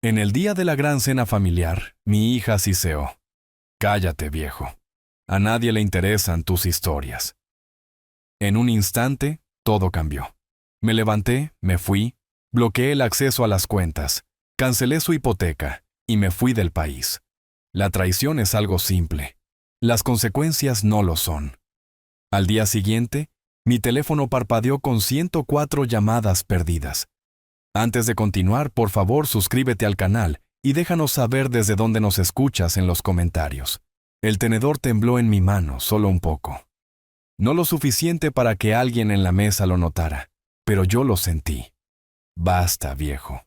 En el día de la gran cena familiar, mi hija siseó: «Cállate, viejo. A nadie le interesan tus historias». En un instante, todo cambió. Me levanté, me fui, bloqueé el acceso a las cuentas, cancelé su hipoteca y me fui del país. La traición es algo simple. Las consecuencias no lo son. Al día siguiente, mi teléfono parpadeó con 104 llamadas perdidas. Antes de continuar, por favor, suscríbete al canal y déjanos saber desde dónde nos escuchas en los comentarios. El tenedor tembló en mi mano, solo un poco. No lo suficiente para que alguien en la mesa lo notara, pero yo lo sentí. Basta, viejo.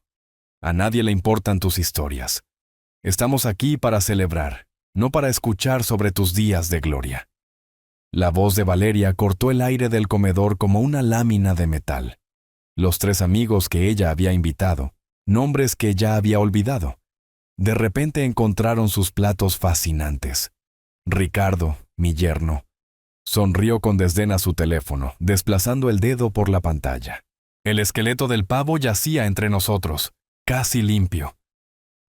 A nadie le importan tus historias. Estamos aquí para celebrar, no para escuchar sobre tus días de gloria. La voz de Valeria cortó el aire del comedor como una lámina de metal. Los 3 amigos que ella había invitado, nombres que ya había olvidado, de repente encontraron sus platos fascinantes. Ricardo, mi yerno, sonrió con desdén a su teléfono, desplazando el dedo por la pantalla. El esqueleto del pavo yacía entre nosotros, casi limpio.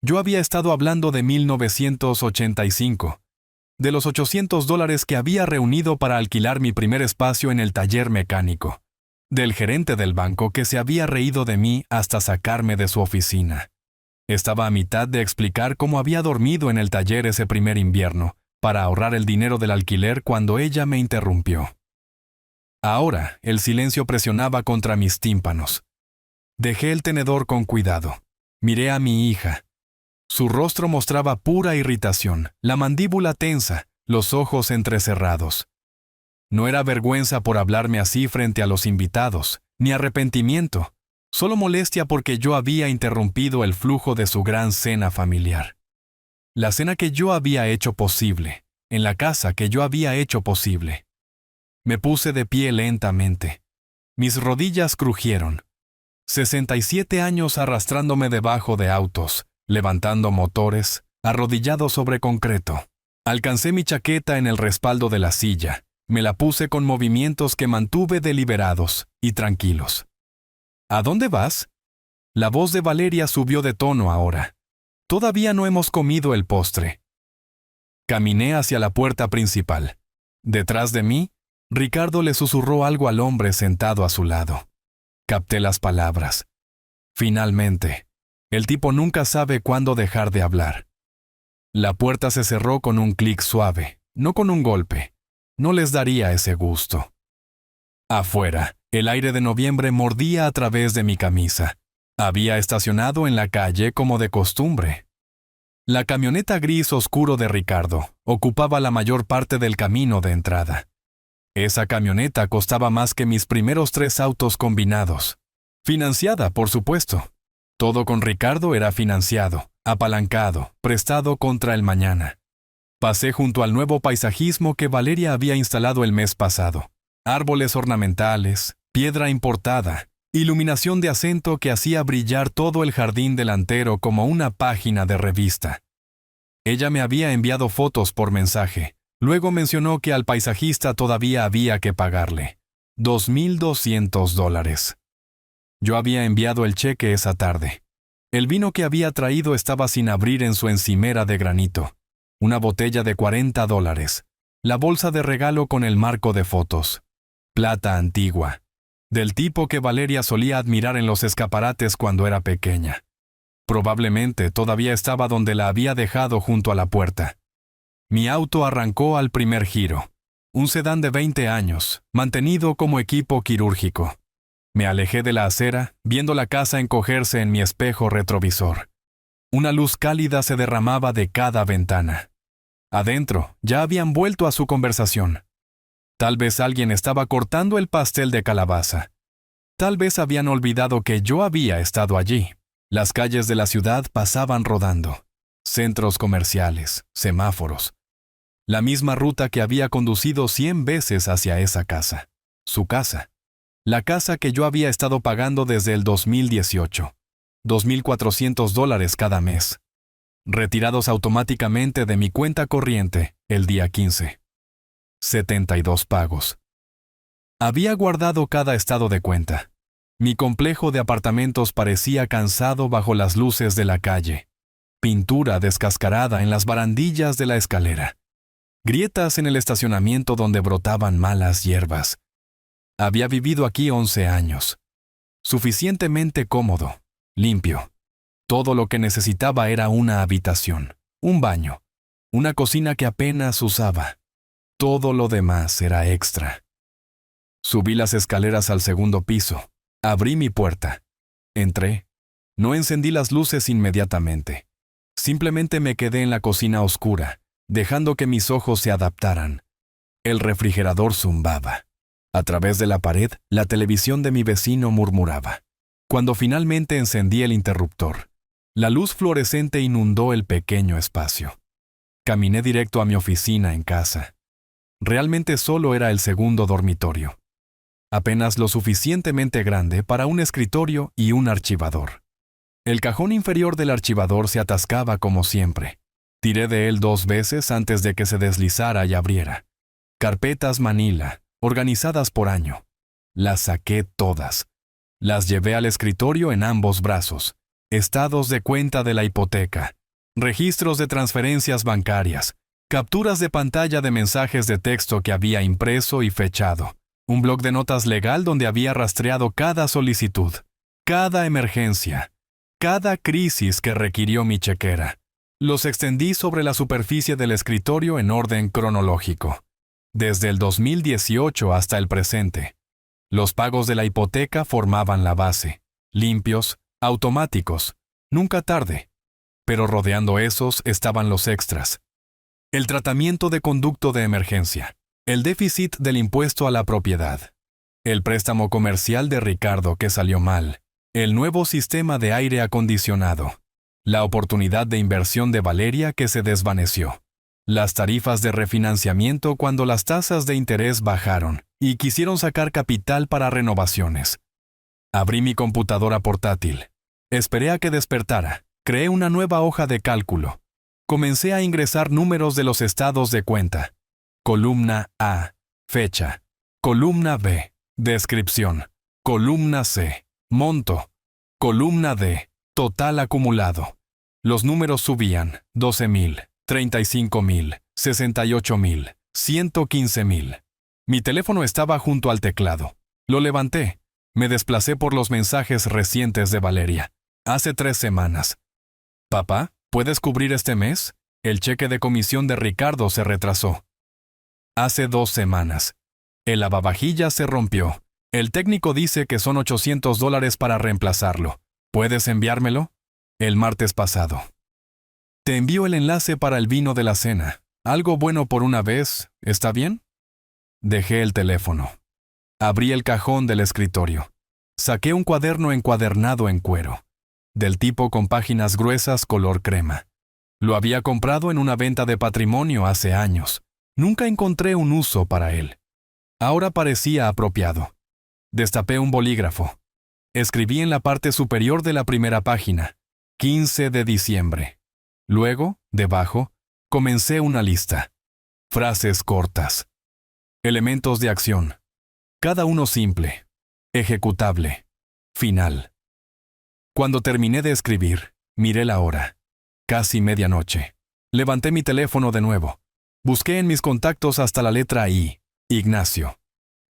Yo había estado hablando de 1985, de los $800 que había reunido para alquilar mi primer espacio en el taller mecánico, del gerente del banco que se había reído de mí hasta sacarme de su oficina. Estaba a mitad de explicar cómo había dormido en el taller ese primer invierno, para ahorrar el dinero del alquiler cuando ella me interrumpió. Ahora, el silencio presionaba contra mis tímpanos. Dejé el tenedor con cuidado. Miré a mi hija. Su rostro mostraba pura irritación, la mandíbula tensa, los ojos entrecerrados. No era vergüenza por hablarme así frente a los invitados, ni arrepentimiento, solo molestia porque yo había interrumpido el flujo de su gran cena familiar. La cena que yo había hecho posible, en la casa que yo había hecho posible. Me puse de pie lentamente. Mis rodillas crujieron. 67 años arrastrándome debajo de autos, levantando motores, arrodillado sobre concreto. Alcancé mi chaqueta en el respaldo de la silla. Me la puse con movimientos que mantuve deliberados y tranquilos. ¿A dónde vas? La voz de Valeria subió de tono ahora. Todavía no hemos comido el postre. Caminé hacia la puerta principal. Detrás de mí, Ricardo le susurró algo al hombre sentado a su lado. Capté las palabras. Finalmente, el tipo nunca sabe cuándo dejar de hablar. La puerta se cerró con un clic suave, no con un golpe. No les daría ese gusto. Afuera, el aire de noviembre mordía a través de mi camisa. Había estacionado en la calle como de costumbre. La camioneta gris oscuro de Ricardo ocupaba la mayor parte del camino de entrada. Esa camioneta costaba más que mis primeros 3 autos combinados. Financiada, por supuesto. Todo con Ricardo era financiado, apalancado, prestado contra el mañana. Pasé junto al nuevo paisajismo que Valeria había instalado el mes pasado. Árboles ornamentales, piedra importada, iluminación de acento que hacía brillar todo el jardín delantero como una página de revista. Ella me había enviado fotos por mensaje. Luego mencionó que al paisajista todavía había que pagarle $2,200. Yo había enviado el cheque esa tarde. El vino que había traído estaba sin abrir en su encimera de granito. Una botella de $40. La bolsa de regalo con el marco de fotos. Plata antigua. Del tipo que Valeria solía admirar en los escaparates cuando era pequeña. Probablemente todavía estaba donde la había dejado junto a la puerta. Mi auto arrancó al primer giro. Un sedán de 20 años, mantenido como equipo quirúrgico. Me alejé de la acera, viendo la casa encogerse en mi espejo retrovisor. Una luz cálida se derramaba de cada ventana. Adentro, ya habían vuelto a su conversación. Tal vez alguien estaba cortando el pastel de calabaza. Tal vez habían olvidado que yo había estado allí. Las calles de la ciudad pasaban rodando. Centros comerciales, semáforos. La misma ruta que había conducido 100 veces hacia esa casa. Su casa. La casa que yo había estado pagando desde el 2018. $2,400 cada mes. Retirados automáticamente de mi cuenta corriente el día 15. 72 pagos. Había guardado cada estado de cuenta. Mi complejo de apartamentos parecía cansado bajo las luces de la calle. Pintura descascarada en las barandillas de la escalera. Grietas en el estacionamiento donde brotaban malas hierbas. Había vivido aquí 11 años. Suficientemente cómodo, limpio. Todo lo que necesitaba era una habitación, un baño, una cocina que apenas usaba. Todo lo demás era extra. Subí las escaleras al segundo piso. Abrí mi puerta. Entré. No encendí las luces inmediatamente. Simplemente me quedé en la cocina oscura, dejando que mis ojos se adaptaran. El refrigerador zumbaba. A través de la pared, la televisión de mi vecino murmuraba. Cuando finalmente encendí el interruptor, la luz fluorescente inundó el pequeño espacio. Caminé directo a mi oficina en casa. Realmente solo era el segundo dormitorio. Apenas lo suficientemente grande para un escritorio y un archivador. El cajón inferior del archivador se atascaba como siempre. Tiré de él 2 veces antes de que se deslizara y abriera. Carpetas Manila, organizadas por año. Las saqué todas. Las llevé al escritorio en ambos brazos. Estados de cuenta de la hipoteca, registros de transferencias bancarias, capturas de pantalla de mensajes de texto que había impreso y fechado, un bloc de notas legal donde había rastreado cada solicitud, cada emergencia, cada crisis que requirió mi chequera. Los extendí sobre la superficie del escritorio en orden cronológico, desde el 2018 hasta el presente. Los pagos de la hipoteca formaban la base, limpios, automáticos, nunca tarde. Pero rodeando esos estaban los extras. El tratamiento de conducto de emergencia, el déficit del impuesto a la propiedad, el préstamo comercial de Ricardo que salió mal, el nuevo sistema de aire acondicionado, la oportunidad de inversión de Valeria que se desvaneció, las tarifas de refinanciamiento cuando las tasas de interés bajaron y quisieron sacar capital para renovaciones. Abrí mi computadora portátil. Esperé a que despertara. Creé una nueva hoja de cálculo. Comencé a ingresar números de los estados de cuenta. Columna A, fecha. Columna B, descripción. Columna C, monto. Columna D, total acumulado. Los números subían: 12,000, 35,000, 68,000, 115,000. Mi teléfono estaba junto al teclado. Lo levanté. Me desplacé por los mensajes recientes de Valeria. Hace 3 semanas. Papá, ¿puedes cubrir este mes? El cheque de comisión de Ricardo se retrasó. Hace 2 semanas. El lavavajillas se rompió. El técnico dice que son $800 para reemplazarlo. ¿Puedes enviármelo? El martes pasado. Te envío el enlace para el vino de la cena. Algo bueno por una vez, ¿está bien? Dejé el teléfono. Abrí el cajón del escritorio. Saqué un cuaderno encuadernado en cuero, del tipo con páginas gruesas color crema. Lo había comprado en una venta de patrimonio hace años. Nunca encontré un uso para él. Ahora parecía apropiado. Destapé un bolígrafo. Escribí en la parte superior de la primera página, 15 de diciembre. Luego, debajo, comencé una lista. Frases cortas. Elementos de acción. Cada uno simple, ejecutable, final. Cuando terminé de escribir, miré la hora. Casi medianoche. Levanté mi teléfono de nuevo. Busqué en mis contactos hasta la letra I. Ignacio.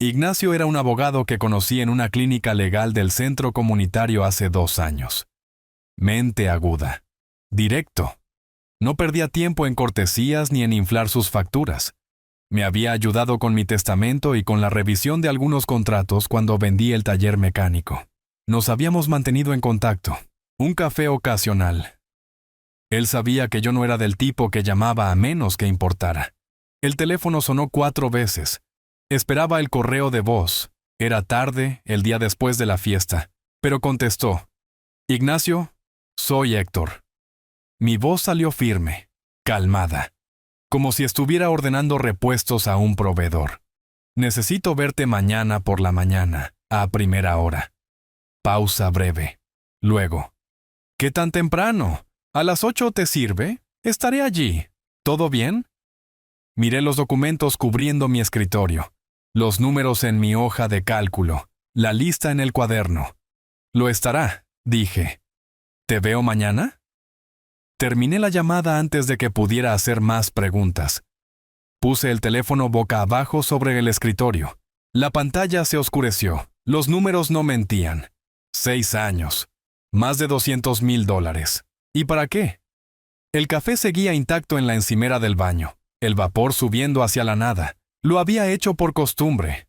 Ignacio era un abogado que conocí en una clínica legal del centro comunitario hace 2 años. Mente aguda. Directo. No perdía tiempo en cortesías ni en inflar sus facturas. Me había ayudado con mi testamento y con la revisión de algunos contratos cuando vendí el taller mecánico. Nos habíamos mantenido en contacto. Un café ocasional. Él sabía que yo no era del tipo que llamaba a menos que importara. El teléfono sonó 4 veces. Esperaba el correo de voz. Era tarde, el día después de la fiesta. Pero contestó. Ignacio, soy Héctor. Mi voz salió firme, calmada. Como si estuviera ordenando repuestos a un proveedor. Necesito verte mañana por la mañana, a primera hora. Pausa breve. Luego. ¿Qué tan temprano? ¿A las 8 te sirve? Estaré allí. ¿Todo bien? Miré los documentos cubriendo mi escritorio. Los números en mi hoja de cálculo. la lista en el cuaderno. Lo estará, dije. ¿Te veo mañana? Terminé la llamada antes de que pudiera hacer más preguntas. Puse el teléfono boca abajo sobre el escritorio. La pantalla se oscureció. Los números no mentían. 6 años. Más de $200,000. ¿Y para qué? El café seguía intacto en la encimera del baño, el vapor subiendo hacia la nada. Lo había hecho por costumbre.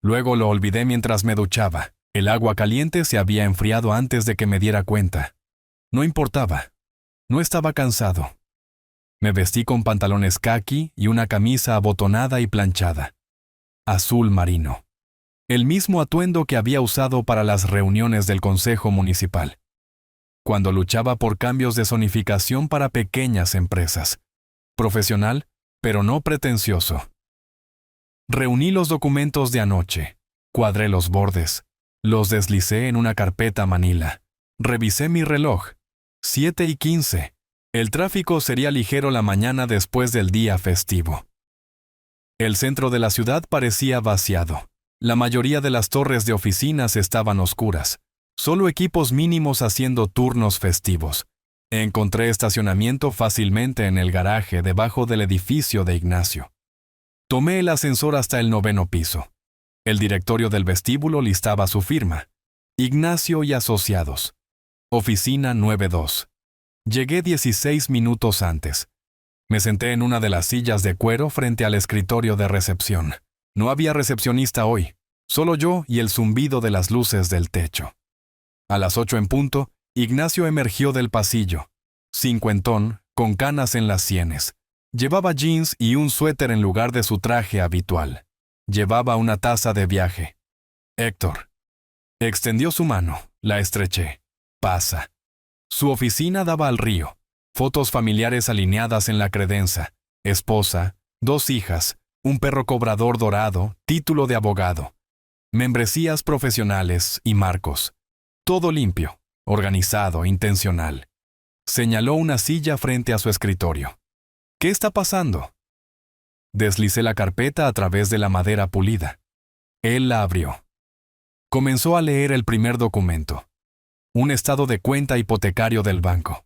Luego lo olvidé mientras me duchaba. El agua caliente se había enfriado antes de que me diera cuenta. No importaba. No estaba cansado. Me vestí con pantalones caqui y una camisa abotonada y planchada. Azul marino. El mismo atuendo que había usado para las reuniones del Consejo Municipal, cuando luchaba por cambios de zonificación para pequeñas empresas. Profesional, pero no pretencioso. Reuní los documentos de anoche, cuadré los bordes, los deslicé en una carpeta manila. Revisé mi reloj. 7:15. El tráfico sería ligero la mañana después del día festivo. El centro de la ciudad parecía vaciado. La mayoría de las torres de oficinas estaban oscuras. Solo equipos mínimos haciendo turnos festivos. Encontré estacionamiento fácilmente en el garaje debajo del edificio de Ignacio. Tomé el ascensor hasta el 9º piso. El directorio del vestíbulo listaba su firma. Ignacio y Asociados. Oficina 92. Llegué 16 minutos antes. Me senté en una de las sillas de cuero frente al escritorio de recepción. No había recepcionista hoy, solo yo y el zumbido de las luces del techo. A las 8 en punto, Ignacio emergió del pasillo. Cincuentón, con canas en las sienes. Llevaba jeans y un suéter en lugar de su traje habitual. Llevaba una taza de viaje. Héctor. Extendió su mano, la estreché. Pasa. Su oficina daba al río. Fotos familiares alineadas en la credenza. Esposa, 2 hijas, un perro cobrador dorado, título de abogado. Membresías profesionales y marcos. Todo limpio, organizado, intencional. Señaló una silla frente a su escritorio. ¿Qué está pasando? Deslicé la carpeta a través de la madera pulida. Él la abrió. Comenzó a leer el primer documento. Un estado de cuenta hipotecario del banco.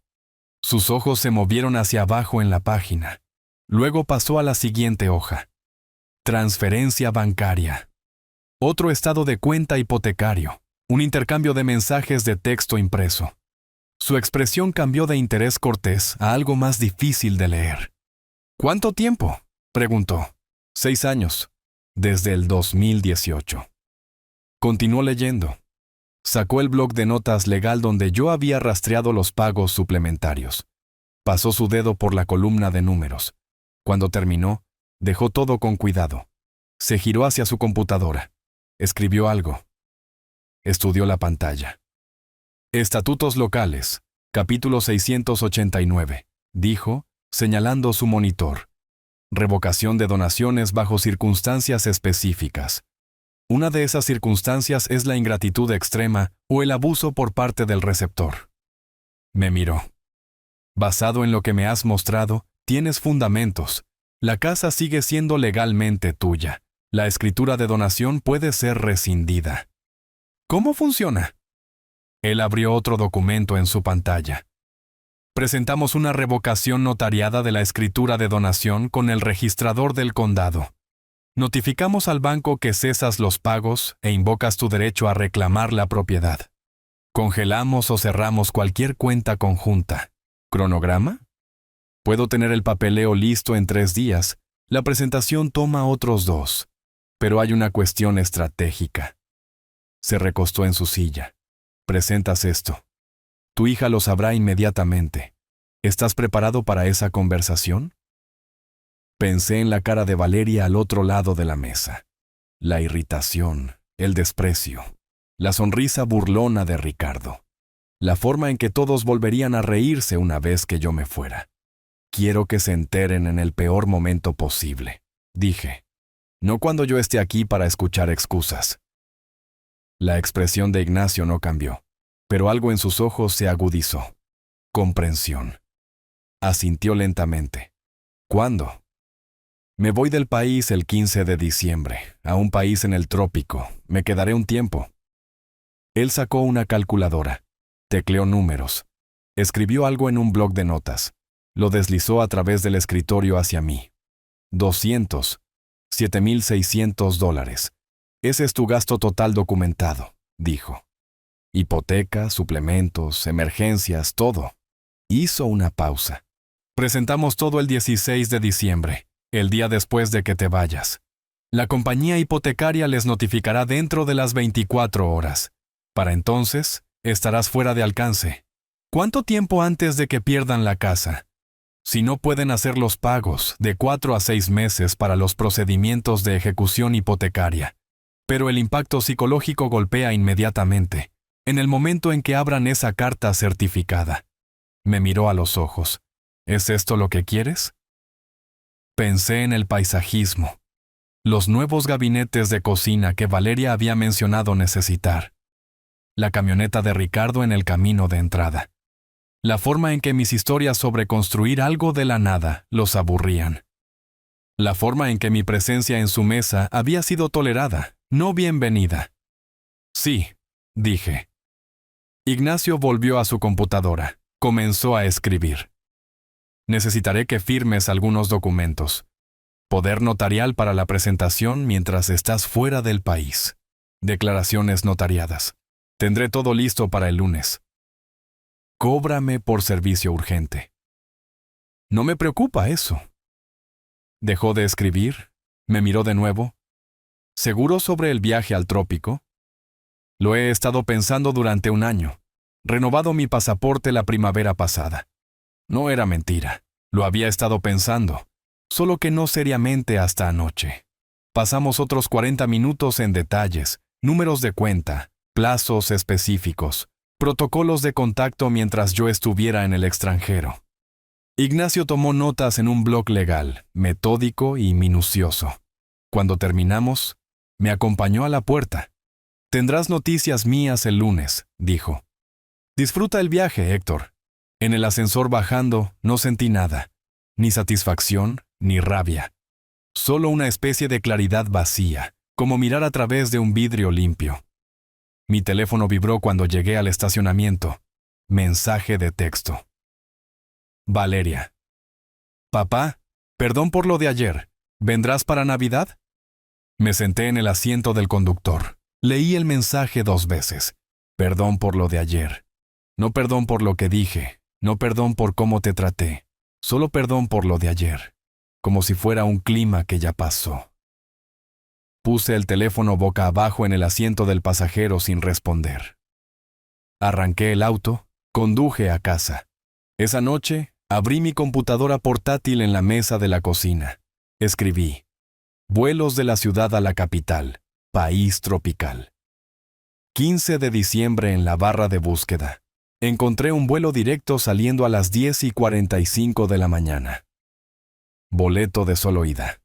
Sus ojos se movieron hacia abajo en la página. Luego pasó a la siguiente hoja. Transferencia bancaria. Otro estado de cuenta hipotecario. Un intercambio de mensajes de texto impreso. Su expresión cambió de interés cortés a algo más difícil de leer. ¿Cuánto tiempo?, preguntó. 6 años. Desde el 2018. Continuó leyendo. Sacó el bloc de notas legal donde yo había rastreado los pagos suplementarios. Pasó su dedo por la columna de números. Cuando terminó, dejó todo con cuidado. Se giró hacia su computadora. Escribió algo. Estudió la pantalla. Estatutos locales, capítulo 689, dijo, señalando su monitor. Revocación de donaciones bajo circunstancias específicas. Una de esas circunstancias es la ingratitud extrema o el abuso por parte del receptor. Me miró. Basado en lo que me has mostrado, tienes fundamentos. La casa sigue siendo legalmente tuya. La escritura de donación puede ser rescindida. ¿Cómo funciona? Él abrió otro documento en su pantalla. Presentamos una revocación notariada de la escritura de donación con el registrador del condado. Notificamos al banco que cesas los pagos e invocas tu derecho a reclamar la propiedad. Congelamos o cerramos cualquier cuenta conjunta. ¿Cronograma? Puedo tener el papeleo listo en 3 días. La presentación toma otros 2. Pero hay una cuestión estratégica. Se recostó en su silla. Presentas esto. Tu hija lo sabrá inmediatamente. ¿Estás preparado para esa conversación? Pensé en la cara de Valeria al otro lado de la mesa. La irritación, el desprecio, la sonrisa burlona de Ricardo. La forma en que todos volverían a reírse una vez que yo me fuera. Quiero que se enteren en el peor momento posible, dije. No cuando yo esté aquí para escuchar excusas. La expresión de Ignacio no cambió, pero algo en sus ojos se agudizó. Comprensión. Asintió lentamente. ¿Cuándo? Me voy del país el 15 de diciembre, a un país en el trópico. Me quedaré un tiempo. Él sacó una calculadora, tecleó números, escribió algo en un bloc de notas, lo deslizó a través del escritorio hacia mí. 7,600 dólares. Ese es tu gasto total documentado, dijo. Hipoteca, suplementos, emergencias, todo. Hizo una pausa. Presentamos todo el 16 de diciembre, el día después de que te vayas. La compañía hipotecaria les notificará dentro de las 24 horas. Para entonces, estarás fuera de alcance. ¿Cuánto tiempo antes de que pierdan la casa? Si no pueden hacer los pagos, de 4 a 6 meses para los procedimientos de ejecución hipotecaria. Pero el impacto psicológico golpea inmediatamente, en el momento en que abran esa carta certificada. Me miró a los ojos. ¿Es esto lo que quieres? Pensé en el paisajismo, los nuevos gabinetes de cocina que Valeria había mencionado necesitar, la camioneta de Ricardo en el camino de entrada, la forma en que mis historias sobre construir algo de la nada los aburrían, la forma en que mi presencia en su mesa había sido tolerada, no bienvenida. Sí, dije. Ignacio volvió a su computadora, comenzó a escribir. Necesitaré que firmes algunos documentos. Poder notarial para la presentación mientras estás fuera del país. Declaraciones notariadas. Tendré todo listo para el lunes. Cóbrame por servicio urgente. No me preocupa eso. Dejó de escribir, me miró de nuevo. ¿Seguro sobre el viaje al trópico? Lo he estado pensando durante un año. Renovado mi pasaporte la primavera pasada. No era mentira, lo había estado pensando, solo que no seriamente hasta anoche. Pasamos otros 40 minutos en detalles, números de cuenta, plazos específicos, protocolos de contacto mientras yo estuviera en el extranjero. Ignacio tomó notas en un bloc legal, metódico y minucioso. Cuando terminamos, me acompañó a la puerta. Tendrás noticias mías el lunes, dijo. Disfruta el viaje, Héctor. En el ascensor bajando no sentí nada, ni satisfacción, ni rabia. Solo una especie de claridad vacía, como mirar a través de un vidrio limpio. Mi teléfono vibró cuando llegué al estacionamiento. Mensaje de texto. Valeria. Papá, perdón por lo de ayer. ¿Vendrás para Navidad? Me senté en el asiento del conductor. Leí el mensaje 2 veces. Perdón por lo de ayer. No perdón por lo que dije. No perdón por cómo te traté. Solo perdón por lo de ayer. Como si fuera un clima que ya pasó. Puse el teléfono boca abajo en el asiento del pasajero sin responder. Arranqué el auto, conduje a casa. Esa noche, abrí mi computadora portátil en la mesa de la cocina. Escribí: vuelos de la ciudad a la capital, país tropical. 15 de diciembre en la barra de búsqueda. Encontré un vuelo directo saliendo a las 10:45 de la mañana. Boleto de solo ida.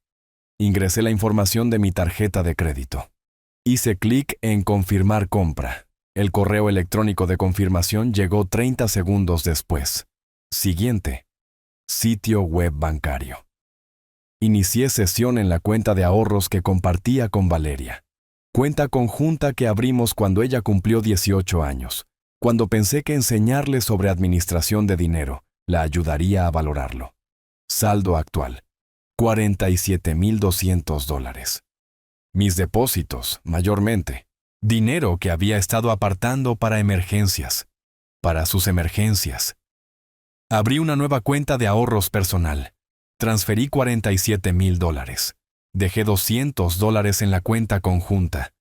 Ingresé la información de mi tarjeta de crédito. Hice clic en confirmar compra. El correo electrónico de confirmación llegó 30 segundos después. Siguiente. Sitio web bancario. Inicié sesión en la cuenta de ahorros que compartía con Valeria. Cuenta conjunta que abrimos cuando ella cumplió 18 años, cuando pensé que enseñarle sobre administración de dinero la ayudaría a valorarlo. Saldo actual: $47,200. Mis depósitos, mayormente. Dinero que había estado apartando para emergencias. Para sus emergencias. Abrí una nueva cuenta de ahorros personal. Transferí $47,000. Dejé $200 en la cuenta conjunta.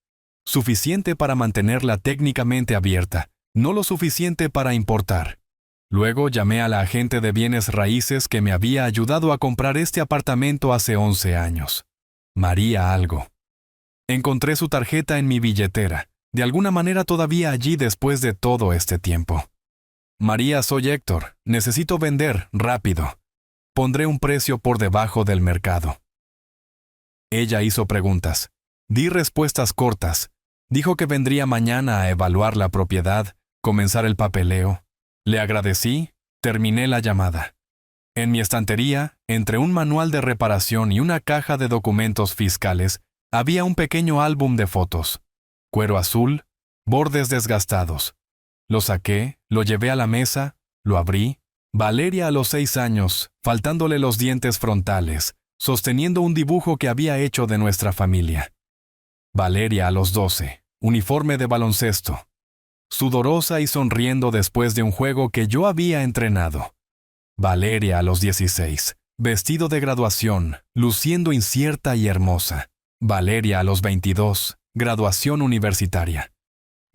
Suficiente para mantenerla técnicamente abierta, no lo suficiente para importar. Luego llamé a la agente de bienes raíces que me había ayudado a comprar este apartamento hace 11 años. María algo. Encontré su tarjeta en mi billetera, de alguna manera todavía allí después de todo este tiempo. María, soy Héctor. Necesito vender, rápido. Pondré un precio por debajo del mercado. Ella hizo preguntas. Di respuestas cortas. Dijo que vendría mañana a evaluar la propiedad, comenzar el papeleo. Le agradecí, terminé la llamada. En mi estantería, Entre un manual de reparación y una caja de documentos fiscales, había un pequeño álbum de fotos. Cuero azul, bordes desgastados. Lo saqué, lo llevé a la mesa, lo abrí. Valeria a los 6 años, faltándole los dientes frontales, sosteniendo un dibujo que había hecho de nuestra familia. Valeria a los 12, uniforme de baloncesto. Sudorosa y sonriendo después de un juego que yo había entrenado. Valeria a los 16, vestido de graduación, luciendo incierta y hermosa. Valeria a los 22, graduación universitaria.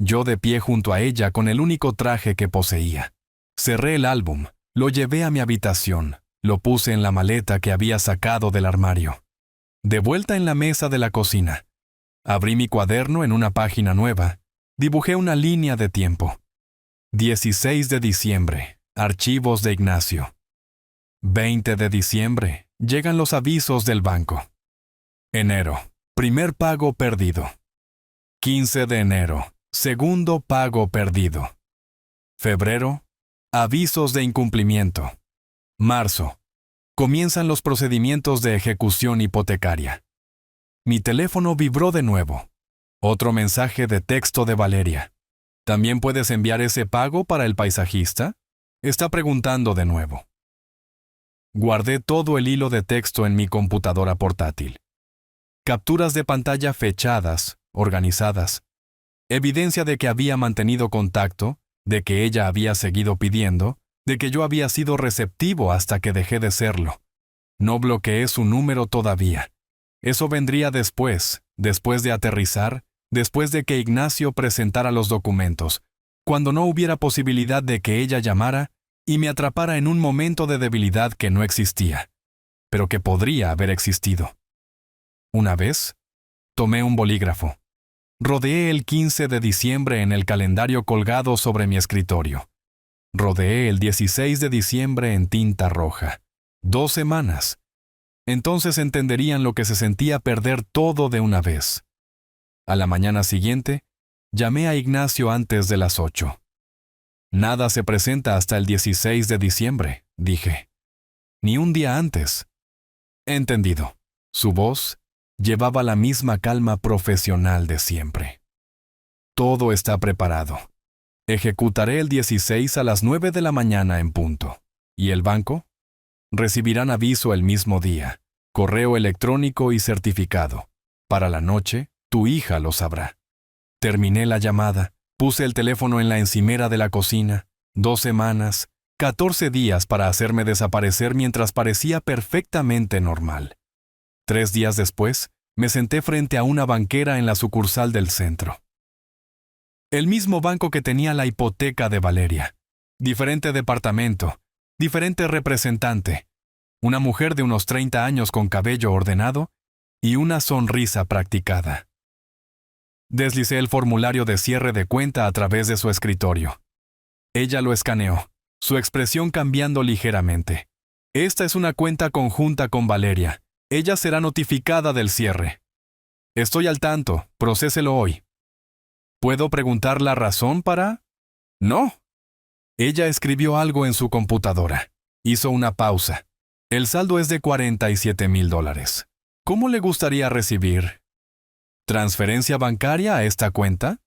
Yo de pie junto a ella con el único traje que poseía. Cerré el álbum, lo llevé a mi habitación, lo puse en la maleta que había sacado del armario. De vuelta en la mesa de la cocina, abrí mi cuaderno en una página nueva, dibujé una línea de tiempo. 16 de diciembre, archivos de Ignacio. 20 de diciembre, llegan los avisos del banco. Enero, primer pago perdido. 15 de enero, segundo pago perdido. Febrero, avisos de incumplimiento. Marzo, comienzan los procedimientos de ejecución hipotecaria. Mi teléfono vibró de nuevo. Otro mensaje de texto de Valeria. ¿También puedes enviar ese pago para el paisajista? Está preguntando de nuevo. Guardé todo el hilo de texto en mi computadora portátil. Capturas de pantalla fechadas, organizadas. Evidencia de que había mantenido contacto, de que ella había seguido pidiendo, de que yo había sido receptivo hasta que dejé de serlo. No bloqueé su número todavía. Eso vendría después de aterrizar, después de que Ignacio presentara los documentos, cuando no hubiera posibilidad de que ella llamara y me atrapara en un momento de debilidad que no existía, pero que podría haber existido. Una vez, tomé un bolígrafo. Rodeé el 15 de diciembre en el calendario colgado sobre mi escritorio. Rodeé el 16 de diciembre en tinta roja. 2 semanas. Entonces entenderían lo que se sentía perder todo de una vez. A la mañana siguiente, llamé a Ignacio antes de las 8. Nada se presenta hasta el 16 de diciembre, dije. Ni un día antes. Entendido. Su voz llevaba la misma calma profesional de siempre. Todo está preparado. Ejecutaré el 16 a las 9 de la mañana en punto. ¿Y el banco? Recibirán aviso el mismo día, correo electrónico y certificado. Para la noche, tu hija lo sabrá. Terminé la llamada, puse el teléfono en la encimera de la cocina. 2 semanas, 14 días para hacerme desaparecer mientras parecía perfectamente normal. 3 días después, me senté frente a una banquera en la sucursal del centro. El mismo banco que tenía la hipoteca de Valeria. Diferente departamento, diferente representante. Una mujer de unos 30 años con cabello ordenado y una sonrisa practicada. Deslicé el formulario de cierre de cuenta a través de su escritorio. Ella lo escaneó, su expresión cambiando ligeramente. Esta es una cuenta conjunta con Valeria. Ella será notificada del cierre. Estoy al tanto, procéselo hoy. ¿Puedo preguntar la razón para...? No. Ella escribió algo en su computadora. Hizo una pausa. El saldo es de $47,000. ¿Cómo le gustaría recibir? ¿Transferencia bancaria a esta cuenta?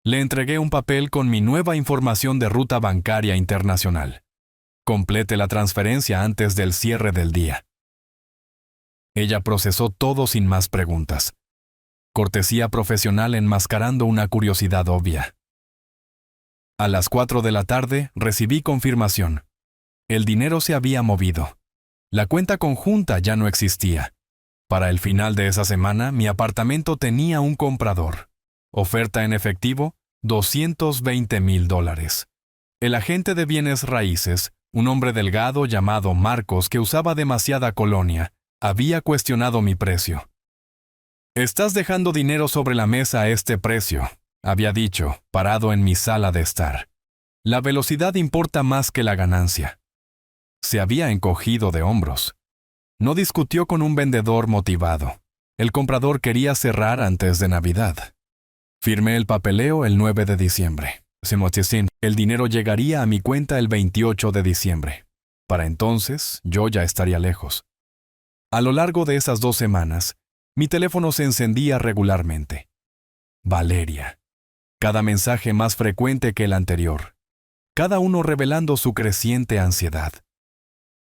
Le entregué un papel con mi nueva información de ruta bancaria internacional. Complete la transferencia antes del cierre del día. Ella procesó todo sin más preguntas. Cortesía profesional enmascarando una curiosidad obvia. A las 4 de la tarde recibí confirmación. El dinero se había movido. La cuenta conjunta ya no existía. Para el final de esa semana, mi apartamento tenía un comprador. Oferta en efectivo, $220,000. El agente de bienes raíces, un hombre delgado llamado Marcos que usaba demasiada colonia, había cuestionado mi precio. «Estás dejando dinero sobre la mesa a este precio», había dicho, parado en mi sala de estar. «La velocidad importa más que la ganancia». Se había encogido de hombros. No discutió con un vendedor motivado. El comprador quería cerrar antes de Navidad. Firmé el papeleo el 9 de diciembre. El dinero llegaría a mi cuenta el 28 de diciembre. Para entonces, yo ya estaría lejos. A lo largo de esas 2 semanas, mi teléfono se encendía regularmente. Valeria. Cada mensaje más frecuente que el anterior. Cada uno revelando su creciente ansiedad.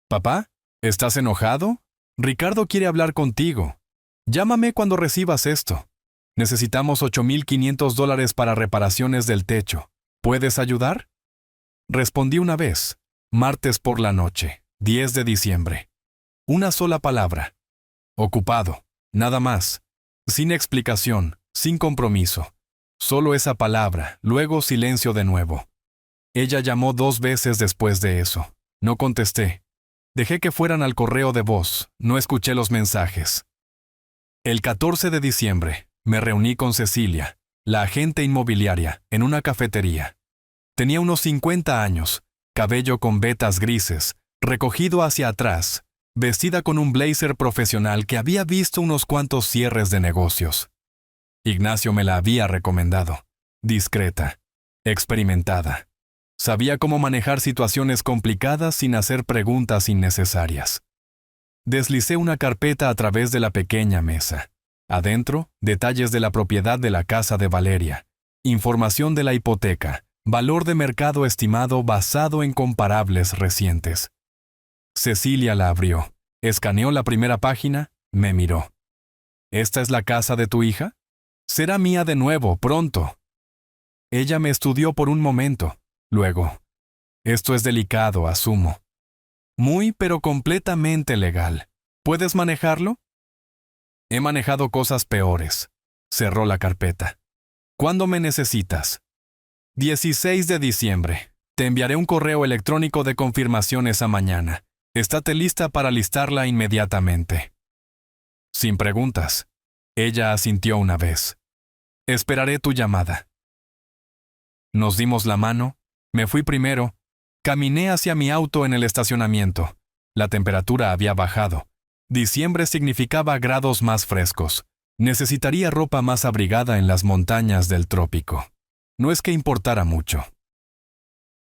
«Papá, ¿estás enojado? Ricardo quiere hablar contigo. Llámame cuando recibas esto. Necesitamos $8,500 para reparaciones del techo. ¿Puedes ayudar?» Respondí una vez, martes por la noche, 10 de diciembre. Una sola palabra. Ocupado. Nada más. Sin explicación, sin compromiso. Solo esa palabra, luego silencio de nuevo. Ella llamó 2 veces después de eso. No contesté. Dejé que fueran al correo de voz, no escuché los mensajes. El 14 de diciembre, me reuní con Cecilia, la agente inmobiliaria, en una cafetería. Tenía unos 50 años, cabello con vetas grises, recogido hacia atrás, vestida con un blazer profesional que había visto unos cuantos cierres de negocios. Ignacio me la había recomendado. Discreta, experimentada. Sabía cómo manejar situaciones complicadas sin hacer preguntas innecesarias. Deslicé una carpeta a través de la pequeña mesa. Adentro, detalles de la propiedad de la casa de Valeria, información de la hipoteca, valor de mercado estimado basado en comparables recientes. Cecilia la abrió, escaneó la primera página, me miró. ¿Esta es la casa de tu hija? Será mía de nuevo, pronto. Ella me estudió por un momento. Luego, esto es delicado, asumo. Muy, pero completamente legal. ¿Puedes manejarlo? He manejado cosas peores. Cerró la carpeta. ¿Cuándo me necesitas? 16 de diciembre. Te enviaré un correo electrónico de confirmación esa mañana. Estate lista para listarla inmediatamente. Sin preguntas. Ella asintió una vez. Esperaré tu llamada. Nos dimos la mano. Me fui primero. Caminé hacia mi auto en el estacionamiento. La temperatura había bajado. Diciembre significaba grados más frescos. Necesitaría ropa más abrigada en las montañas del trópico. No es que importara mucho.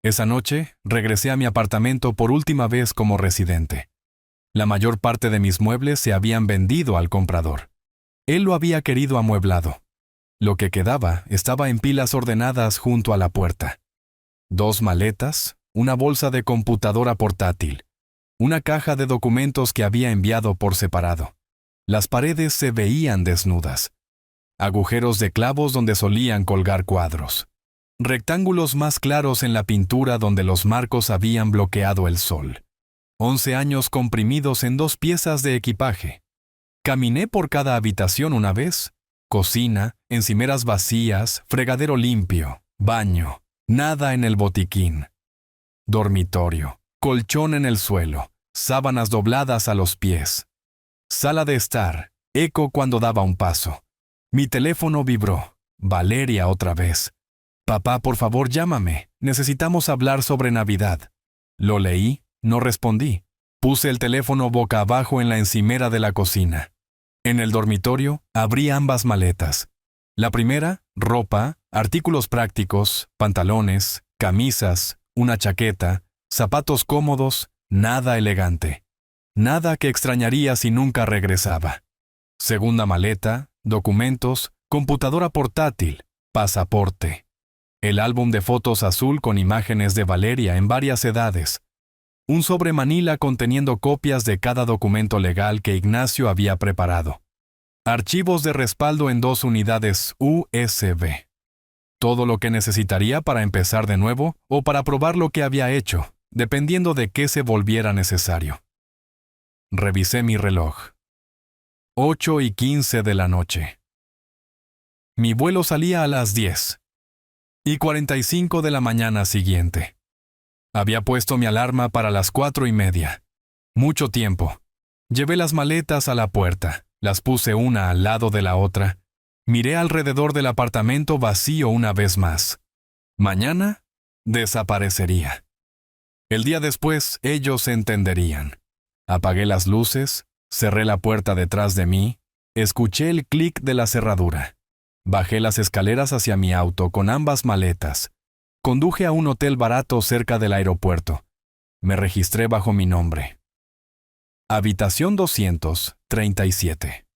Esa noche, regresé a mi apartamento por última vez como residente. La mayor parte de mis muebles se habían vendido al comprador. Él lo había querido amueblado. Lo que quedaba estaba en pilas ordenadas junto a la puerta. 2 maletas, una bolsa de computadora portátil, una caja de documentos que había enviado por separado. Las paredes se veían desnudas. Agujeros de clavos donde solían colgar cuadros. Rectángulos más claros en la pintura donde los marcos habían bloqueado el sol. 11 años comprimidos en 2 piezas de equipaje. Caminé por cada habitación una vez. Cocina, encimeras vacías, fregadero limpio, baño. Nada en el botiquín. Dormitorio, colchón en el suelo, sábanas dobladas a los pies. Sala de estar, eco cuando daba un paso. Mi teléfono vibró. Valeria otra vez. «Papá, por favor, llámame. Necesitamos hablar sobre Navidad». Lo leí, no respondí. Puse el teléfono boca abajo en la encimera de la cocina. En el dormitorio, abrí ambas maletas. La primera, ropa, artículos prácticos, pantalones, camisas, una chaqueta, zapatos cómodos, nada elegante. Nada que extrañaría si nunca regresaba. Segunda maleta, documentos, computadora portátil, pasaporte. El álbum de fotos azul con imágenes de Valeria en varias edades. Un sobre manila conteniendo copias de cada documento legal que Ignacio había preparado. Archivos de respaldo en 2 unidades USB. Todo lo que necesitaría para empezar de nuevo o para probar lo que había hecho, dependiendo de qué se volviera necesario. Revisé mi reloj. 8:15 de la noche. Mi vuelo salía a las 10:45 de la mañana siguiente. Había puesto mi alarma para las 4:30. Mucho tiempo. Llevé las maletas a la puerta. Las puse una al lado de la otra. Miré alrededor del apartamento vacío una vez más. Mañana desaparecería. El día después ellos entenderían. Apagué las luces, cerré la puerta detrás de mí, escuché el clic de la cerradura. Bajé las escaleras hacia mi auto con ambas maletas. Conduje a un hotel barato cerca del aeropuerto. Me registré bajo mi nombre. Habitación 237.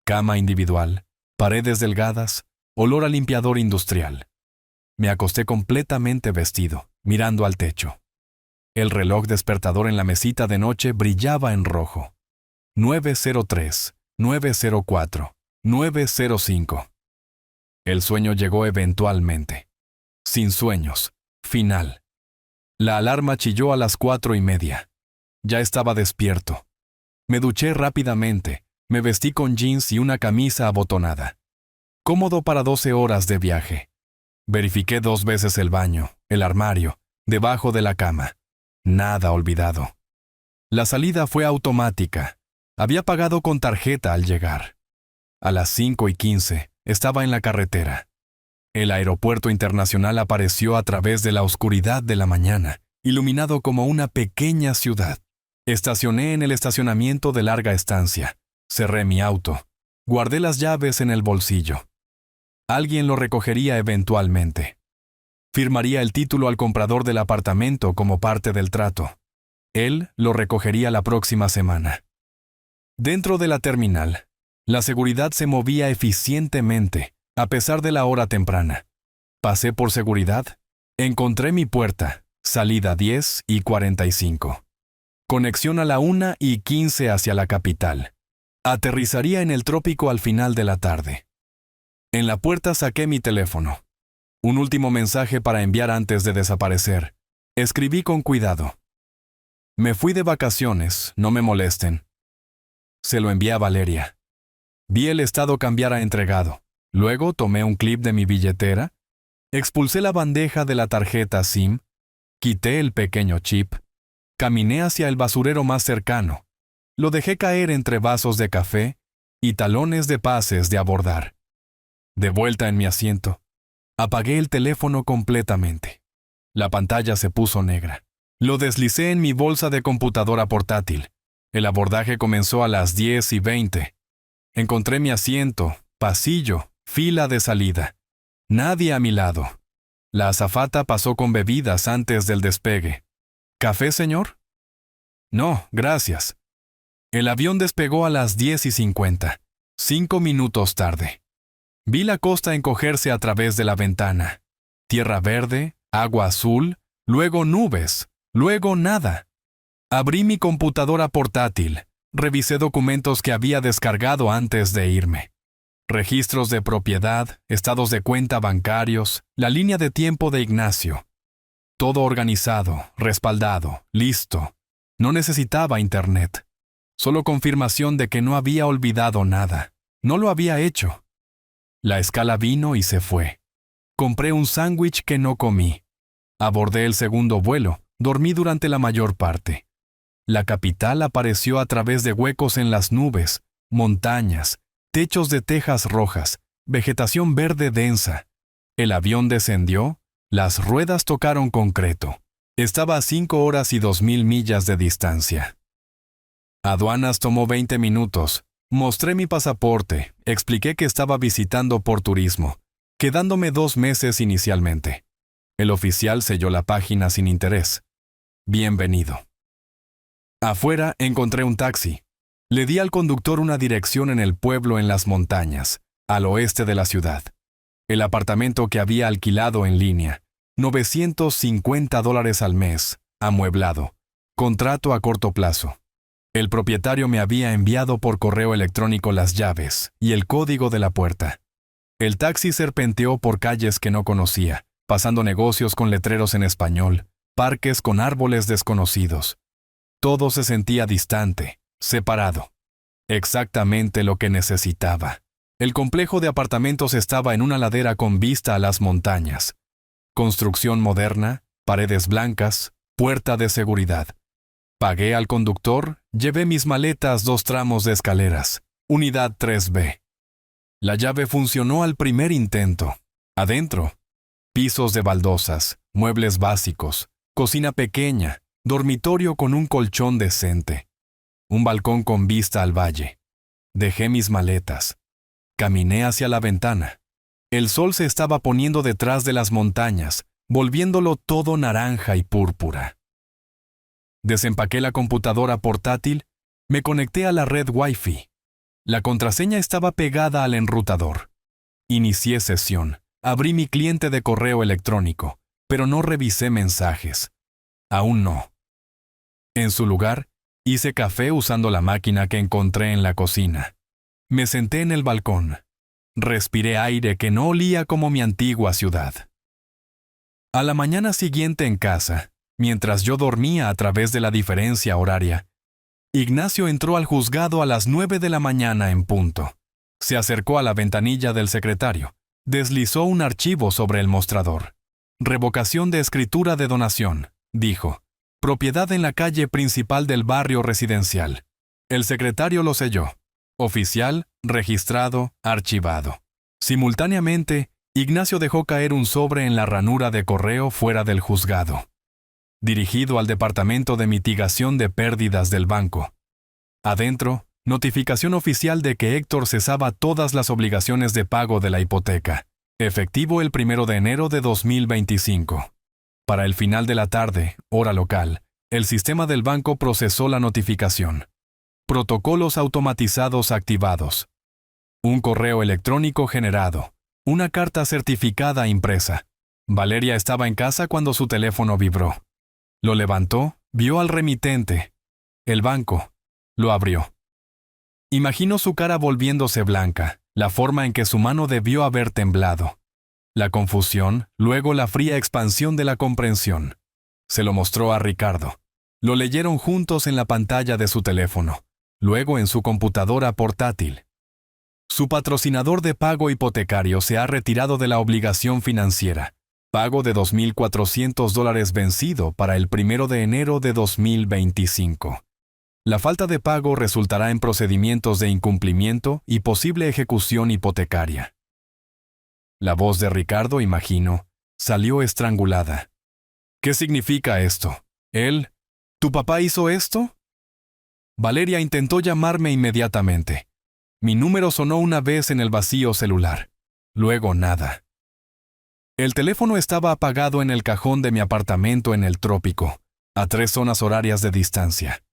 Cama individual, paredes delgadas, olor a limpiador industrial. Me acosté completamente vestido, mirando al techo. El reloj despertador en la mesita de noche brillaba en rojo. 9:03, 9:04, 9:05. El sueño llegó eventualmente. Sin sueños. Final. La alarma chilló a las 4:30. Ya estaba despierto. Me duché rápidamente, me vestí con jeans y una camisa abotonada. Cómodo para 12 horas de viaje. Verifiqué 2 veces el baño, el armario, debajo de la cama. Nada olvidado. La salida fue automática. Había pagado con tarjeta al llegar. A las 5:15 estaba en la carretera. El aeropuerto internacional apareció a través de la oscuridad de la mañana, iluminado como una pequeña ciudad. Estacioné en el estacionamiento de larga estancia. Cerré mi auto. Guardé las llaves en el bolsillo. Alguien lo recogería eventualmente. Firmaría el título al comprador del apartamento como parte del trato. Él lo recogería la próxima semana. Dentro de la terminal, la seguridad se movía eficientemente, a pesar de la hora temprana. Pasé por seguridad. Encontré mi puerta, salida 10:45. Conexión a la 1:15 hacia la capital. Aterrizaría en el trópico al final de la tarde. En la puerta saqué mi teléfono. Un último mensaje para enviar antes de desaparecer. Escribí con cuidado. Me fui de vacaciones, no me molesten. Se lo envié a Valeria. Vi el estado cambiar a entregado. Luego tomé un clip de mi billetera, expulsé la bandeja de la tarjeta SIM, quité el pequeño chip, caminé hacia el basurero más cercano, lo dejé caer entre vasos de café y talones de pases de abordar. De vuelta en mi asiento, apagué el teléfono completamente. La pantalla se puso negra. Lo deslicé en mi bolsa de computadora portátil. El abordaje comenzó a las 10:20. Encontré mi asiento, pasillo, fila de salida. Nadie a mi lado. La azafata pasó con bebidas antes del despegue. ¿Café, señor? No, gracias. El avión despegó a las 10:50, 5 minutos tarde. Vi la costa encogerse a través de la ventana. Tierra verde, agua azul, luego nubes, luego nada. Abrí mi computadora portátil. Revisé documentos que había descargado antes de irme. Registros de propiedad, estados de cuenta bancarios, la línea de tiempo de Ignacio. Todo organizado, respaldado, listo. No necesitaba internet. Solo confirmación de que no había olvidado nada. No lo había hecho. La escala vino y se fue. Compré un sándwich que no comí. Abordé el segundo vuelo. Dormí durante la mayor parte. La capital apareció a través de huecos en las nubes, montañas, techos de tejas rojas, vegetación verde densa. El avión descendió, las ruedas tocaron concreto. Estaba a 5 horas y 2,000 millas de distancia. Aduanas tomó 20 minutos. Mostré mi pasaporte, expliqué que estaba visitando por turismo, quedándome 2 meses inicialmente. El oficial selló la página sin interés. Bienvenido. Afuera encontré un taxi. Le di al conductor una dirección en el pueblo en las montañas, al oeste de la ciudad. El apartamento que había alquilado en línea, $950 al mes, amueblado, contrato a corto plazo. El propietario me había enviado por correo electrónico las llaves y el código de la puerta. El taxi serpenteó por calles que no conocía, pasando negocios con letreros en español, parques con árboles desconocidos. Todo se sentía distante, separado. Exactamente lo que necesitaba. El complejo de apartamentos estaba en una ladera con vista a las montañas. Construcción moderna, paredes blancas, puerta de seguridad. Pagué al conductor, llevé mis maletas 2 tramos de escaleras, unidad 3B. La llave funcionó al primer intento. Adentro, pisos de baldosas, muebles básicos, cocina pequeña, dormitorio con un colchón decente, un balcón con vista al valle. Dejé mis maletas. Caminé hacia la ventana. El sol se estaba poniendo detrás de las montañas, volviéndolo todo naranja y púrpura. Desempaqué la computadora portátil, me conecté a la red Wi-Fi. La contraseña estaba pegada al enrutador. Inicié sesión. Abrí mi cliente de correo electrónico, pero no revisé mensajes. Aún no. En su lugar, hice café usando la máquina que encontré en la cocina. Me senté en el balcón. Respiré aire que no olía como mi antigua ciudad. A la mañana siguiente en casa, mientras yo dormía a través de la diferencia horaria, Ignacio entró al juzgado a las 9 de la mañana en punto. Se acercó a la ventanilla del secretario. Deslizó un archivo sobre el mostrador. Revocación de escritura de donación, dijo. Propiedad en la calle principal del barrio residencial. El secretario lo selló. Oficial, registrado, archivado. Simultáneamente, Ignacio dejó caer un sobre en la ranura de correo fuera del juzgado. Dirigido al Departamento de Mitigación de Pérdidas del banco. Adentro, notificación oficial de que Héctor cesaba todas las obligaciones de pago de la hipoteca. Efectivo el 1 de enero de 2025. Para el final de la tarde, hora local, el sistema del banco procesó la notificación. Protocolos automatizados activados. Un correo electrónico generado. Una carta certificada impresa. Valeria estaba en casa cuando su teléfono vibró. Lo levantó, vio al remitente. El banco. Lo abrió. Imaginó su cara volviéndose blanca, la forma en que su mano debió haber temblado. La confusión, luego la fría expansión de la comprensión. Se lo mostró a Ricardo. Lo leyeron juntos en la pantalla de su teléfono, luego en su computadora portátil. Su patrocinador de pago hipotecario se ha retirado de la obligación financiera. Pago de $2,400 vencido para el 1 de enero de 2025. La falta de pago resultará en procedimientos de incumplimiento y posible ejecución hipotecaria. La voz de Ricardo, imagino, salió estrangulada. ¿Qué significa esto? ¿Él? ¿Tu papá hizo esto? Valeria intentó llamarme inmediatamente. Mi número sonó una vez en el vacío celular. Luego nada. El teléfono estaba apagado en el cajón de mi apartamento en el trópico, a 3 zonas horarias de distancia.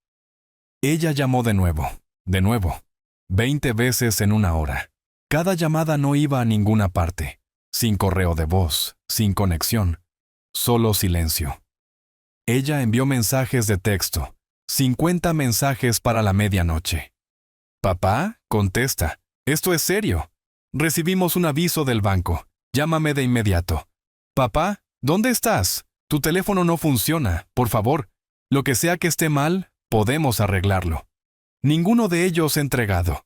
Ella llamó de nuevo, 20 veces en una hora. Cada llamada no iba a ninguna parte, sin correo de voz, sin conexión, solo silencio. Ella envió mensajes de texto, 50 mensajes para la medianoche. Papá, contesta, esto es serio. Recibimos un aviso del banco. Llámame de inmediato. Papá, ¿dónde estás? Tu teléfono no funciona, por favor. Lo que sea que esté mal, podemos arreglarlo. Ninguno de ellos entregado.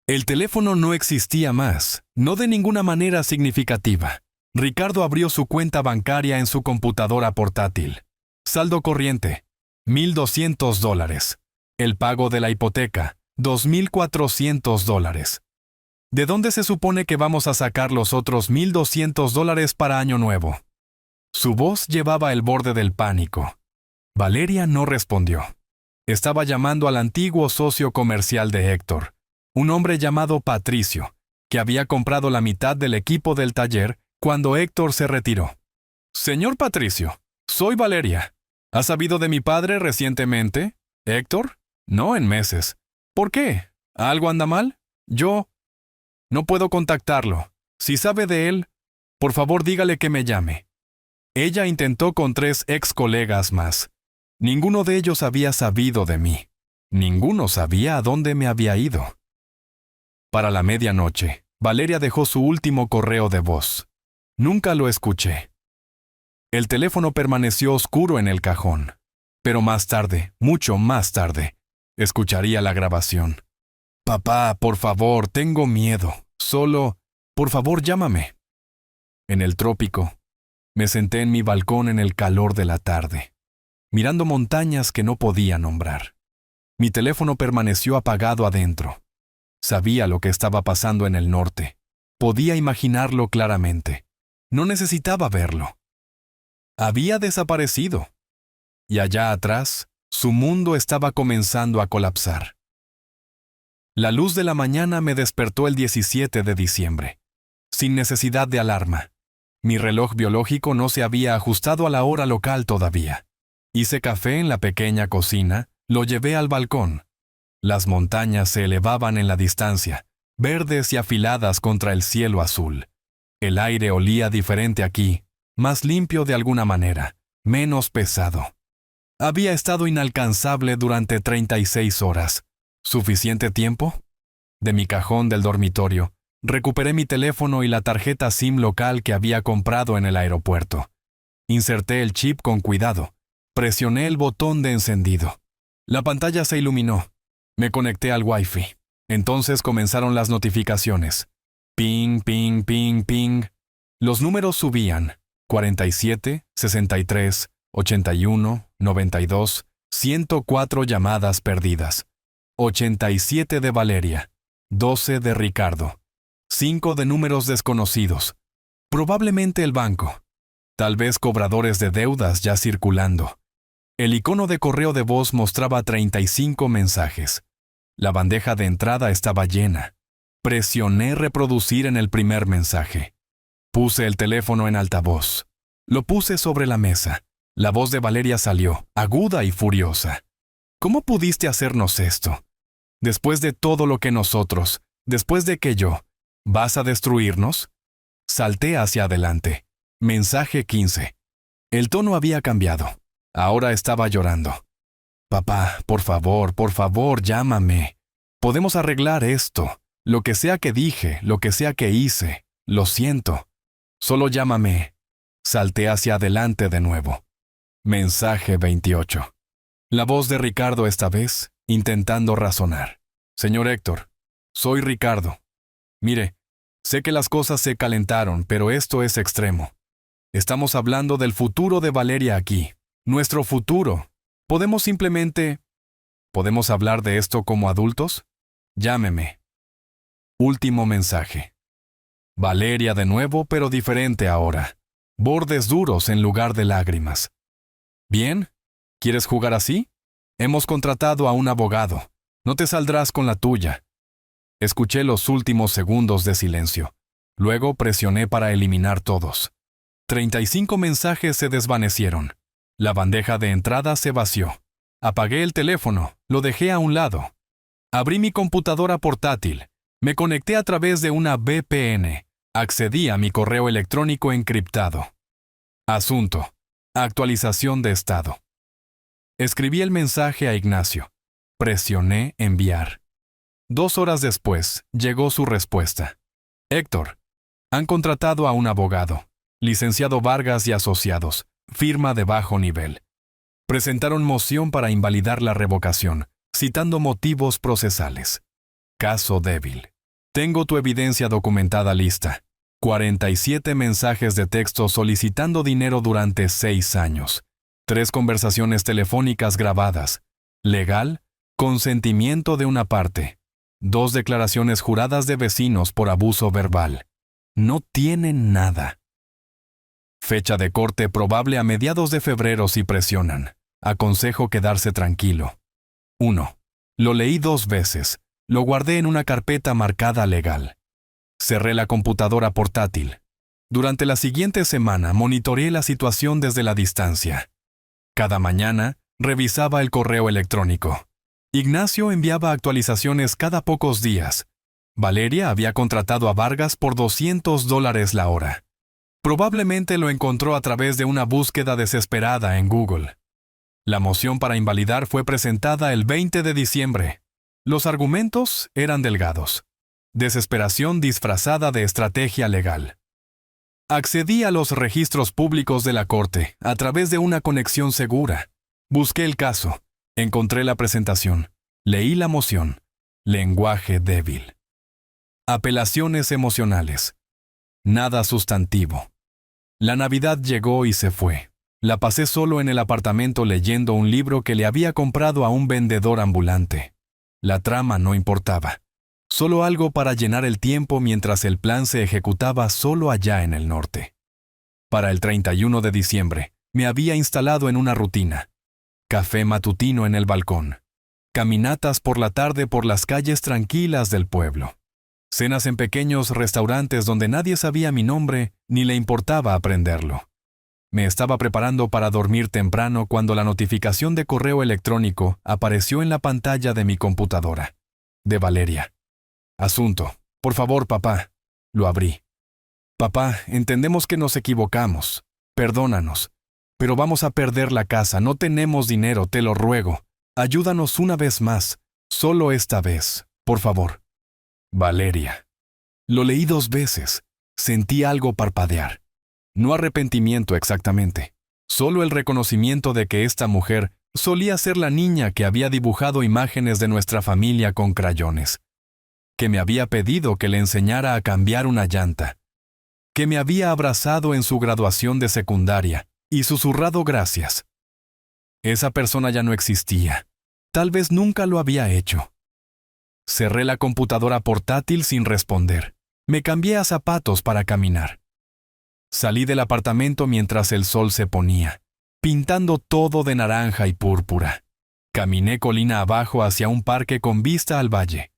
El teléfono no existía más, no de ninguna manera significativa. Ricardo abrió su cuenta bancaria en su computadora portátil. Saldo corriente, $1,200. El pago de la hipoteca, $2,400. ¿De dónde se supone que vamos a sacar los otros $1,200 para Año Nuevo? Su voz llevaba el borde del pánico. Valeria no respondió. Estaba llamando al antiguo socio comercial de Héctor, un hombre llamado Patricio, que había comprado la mitad del equipo del taller cuando Héctor se retiró. Señor Patricio, soy Valeria. ¿Ha sabido de mi padre recientemente? ¿Héctor? No en meses. ¿Por qué? ¿Algo anda mal? Yo no puedo contactarlo. Si sabe de él, por favor dígale que me llame. Ella intentó con 3 ex colegas más. Ninguno de ellos había sabido de mí. Ninguno sabía a dónde me había ido. Para la medianoche, Valeria dejó su último correo de voz. Nunca lo escuché. El teléfono permaneció oscuro en el cajón. Pero más tarde, mucho más tarde, escucharía la grabación. Papá, por favor, tengo miedo. Solo, por favor, llámame. En el trópico, me senté en mi balcón en el calor de la tarde, mirando montañas que no podía nombrar. Mi teléfono permaneció apagado adentro. Sabía lo que estaba pasando en el norte. Podía imaginarlo claramente. No necesitaba verlo. Había desaparecido. Y allá atrás, su mundo estaba comenzando a colapsar. La luz de la mañana me despertó el 17 de diciembre, sin necesidad de alarma. Mi reloj biológico no se había ajustado a la hora local todavía. Hice café en la pequeña cocina, lo llevé al balcón. Las montañas se elevaban en la distancia, verdes y afiladas contra el cielo azul. El aire olía diferente aquí, más limpio de alguna manera, menos pesado. Había estado inalcanzable durante 36 horas. ¿Suficiente tiempo? De mi cajón del dormitorio, recuperé mi teléfono y la tarjeta SIM local que había comprado en el aeropuerto. Inserté el chip con cuidado. Presioné el botón de encendido. La pantalla se iluminó. Me conecté al Wi-Fi. Entonces comenzaron las notificaciones. Ping, ping, ping, ping. Los números subían. 47, 63, 81, 92, 104 llamadas perdidas. 87 de Valeria. 12 de Ricardo. 5 de números desconocidos. Probablemente el banco. Tal vez cobradores de deudas ya circulando. El icono de correo de voz mostraba 35 mensajes. La bandeja de entrada estaba llena. Presioné reproducir en el primer mensaje. Puse el teléfono en altavoz. Lo puse sobre la mesa. La voz de Valeria salió, aguda y furiosa. ¿Cómo pudiste hacernos esto? Después de todo lo que nosotros, después de que yo, ¿vas a destruirnos? Salté hacia adelante. Mensaje 15. El tono había cambiado. Ahora estaba llorando. Papá, por favor, llámame. Podemos arreglar esto. Lo que sea que dije, lo que sea que hice. Lo siento. Solo llámame. Salté hacia adelante de nuevo. Mensaje 28. La voz de Ricardo esta vez, intentando razonar. Señor Héctor, soy Ricardo. Mire, sé que las cosas se calentaron, pero esto es extremo. Estamos hablando del futuro de Valeria aquí. Nuestro futuro. ¿Podemos hablar de esto como adultos? Llámeme. Último mensaje. Valeria de nuevo, pero diferente ahora. Bordes duros en lugar de lágrimas. ¿Bien? ¿Quieres jugar así? Hemos contratado a un abogado. No te saldrás con la tuya. Escuché los últimos segundos de silencio. Luego presioné para eliminar todos. 35 mensajes se desvanecieron. La bandeja de entrada se vació. Apagué el teléfono, lo dejé a un lado. Abrí mi computadora portátil. Me conecté a través de una VPN. Accedí a mi correo electrónico encriptado. Asunto. Actualización de estado. Escribí el mensaje a Ignacio. Presioné enviar. 2 horas después, llegó su respuesta. Héctor, han contratado a un abogado. Licenciado Vargas y Asociados. Firma de bajo nivel. Presentaron moción para invalidar la revocación, citando motivos procesales. Caso débil. Tengo tu evidencia documentada lista. 47 mensajes de texto solicitando dinero durante 6 años. 3 conversaciones telefónicas grabadas. Legal, consentimiento de una parte. 2 declaraciones juradas de vecinos por abuso verbal. No tienen nada. Fecha de corte probable a mediados de febrero si presionan. Aconsejo quedarse tranquilo. 1. Lo leí 2 veces. Lo guardé en una carpeta marcada legal. Cerré la computadora portátil. Durante la siguiente semana monitoreé la situación desde la distancia. Cada mañana revisaba el correo electrónico. Ignacio enviaba actualizaciones cada pocos días. Valeria había contratado a Vargas por $200 la hora. Probablemente lo encontró a través de una búsqueda desesperada en Google. La moción para invalidar fue presentada el 20 de diciembre. Los argumentos eran delgados. Desesperación disfrazada de estrategia legal. Accedí a los registros públicos de la Corte a través de una conexión segura. Busqué el caso. Encontré la presentación. Leí la moción. Lenguaje débil. Apelaciones emocionales. Nada sustantivo. La Navidad llegó y se fue. La pasé solo en el apartamento leyendo un libro que le había comprado a un vendedor ambulante. La trama no importaba. Solo algo para llenar el tiempo mientras el plan se ejecutaba solo allá en el norte. Para el 31 de diciembre, me había instalado en una rutina. Café matutino en el balcón. Caminatas por la tarde por las calles tranquilas del pueblo. Cenas en pequeños restaurantes donde nadie sabía mi nombre ni le importaba aprenderlo. Me estaba preparando para dormir temprano cuando la notificación de correo electrónico apareció en la pantalla de mi computadora. De Valeria. Asunto. Por favor, papá. Lo abrí. Papá, entendemos que nos equivocamos. Perdónanos. Pero vamos a perder la casa. No tenemos dinero, te lo ruego. Ayúdanos una vez más. Solo esta vez. Por favor. Valeria. Lo leí 2 veces. Sentí algo parpadear. No arrepentimiento exactamente. Solo el reconocimiento de que esta mujer solía ser la niña que había dibujado imágenes de nuestra familia con crayones, que me había pedido que le enseñara a cambiar una llanta, que me había abrazado en su graduación de secundaria y susurrado gracias. Esa persona ya no existía. Tal vez nunca lo había hecho. Cerré la computadora portátil sin responder. Me cambié a zapatos para caminar. Salí del apartamento mientras el sol se ponía, pintando todo de naranja y púrpura. Caminé colina abajo hacia un parque con vista al valle.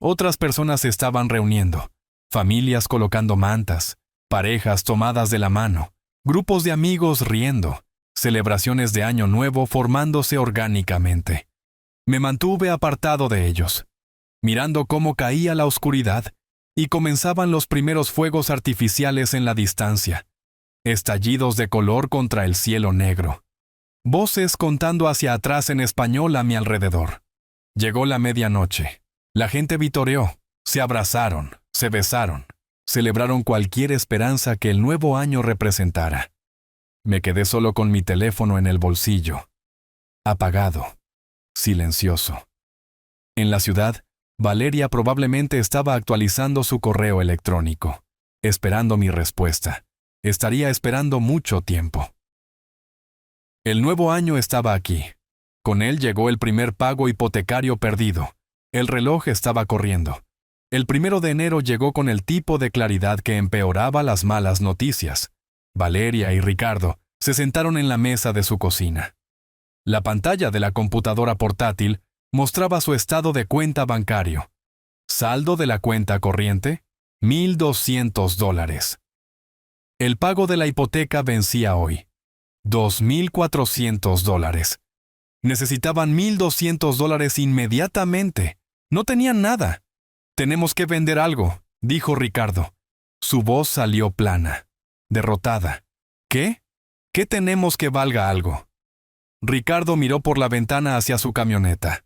Otras personas se estaban reuniendo, familias colocando mantas, parejas tomadas de la mano, grupos de amigos riendo, celebraciones de Año Nuevo formándose orgánicamente. Me mantuve apartado de ellos, mirando cómo caía la oscuridad y comenzaban los primeros fuegos artificiales en la distancia, estallidos de color contra el cielo negro. Voces contando hacia atrás en español a mi alrededor. Llegó la medianoche. La gente vitoreó, se abrazaron, se besaron, celebraron cualquier esperanza que el nuevo año representara. Me quedé solo con mi teléfono en el bolsillo, apagado, silencioso. En la ciudad, Valeria probablemente estaba actualizando su correo electrónico, esperando mi respuesta. Estaría esperando mucho tiempo. El nuevo año estaba aquí. Con él llegó el primer pago hipotecario perdido. El reloj estaba corriendo. El 1 de enero llegó con el tipo de claridad que empeoraba las malas noticias. Valeria y Ricardo se sentaron en la mesa de su cocina. La pantalla de la computadora portátil mostraba su estado de cuenta bancario. Saldo de la cuenta corriente, $1,200. El pago de la hipoteca vencía hoy. $2,400. Necesitaban $1,200 inmediatamente. No tenían nada. Tenemos que vender algo, dijo Ricardo. Su voz salió plana, derrotada. ¿Qué? ¿Qué tenemos que valga algo? Ricardo miró por la ventana hacia su camioneta.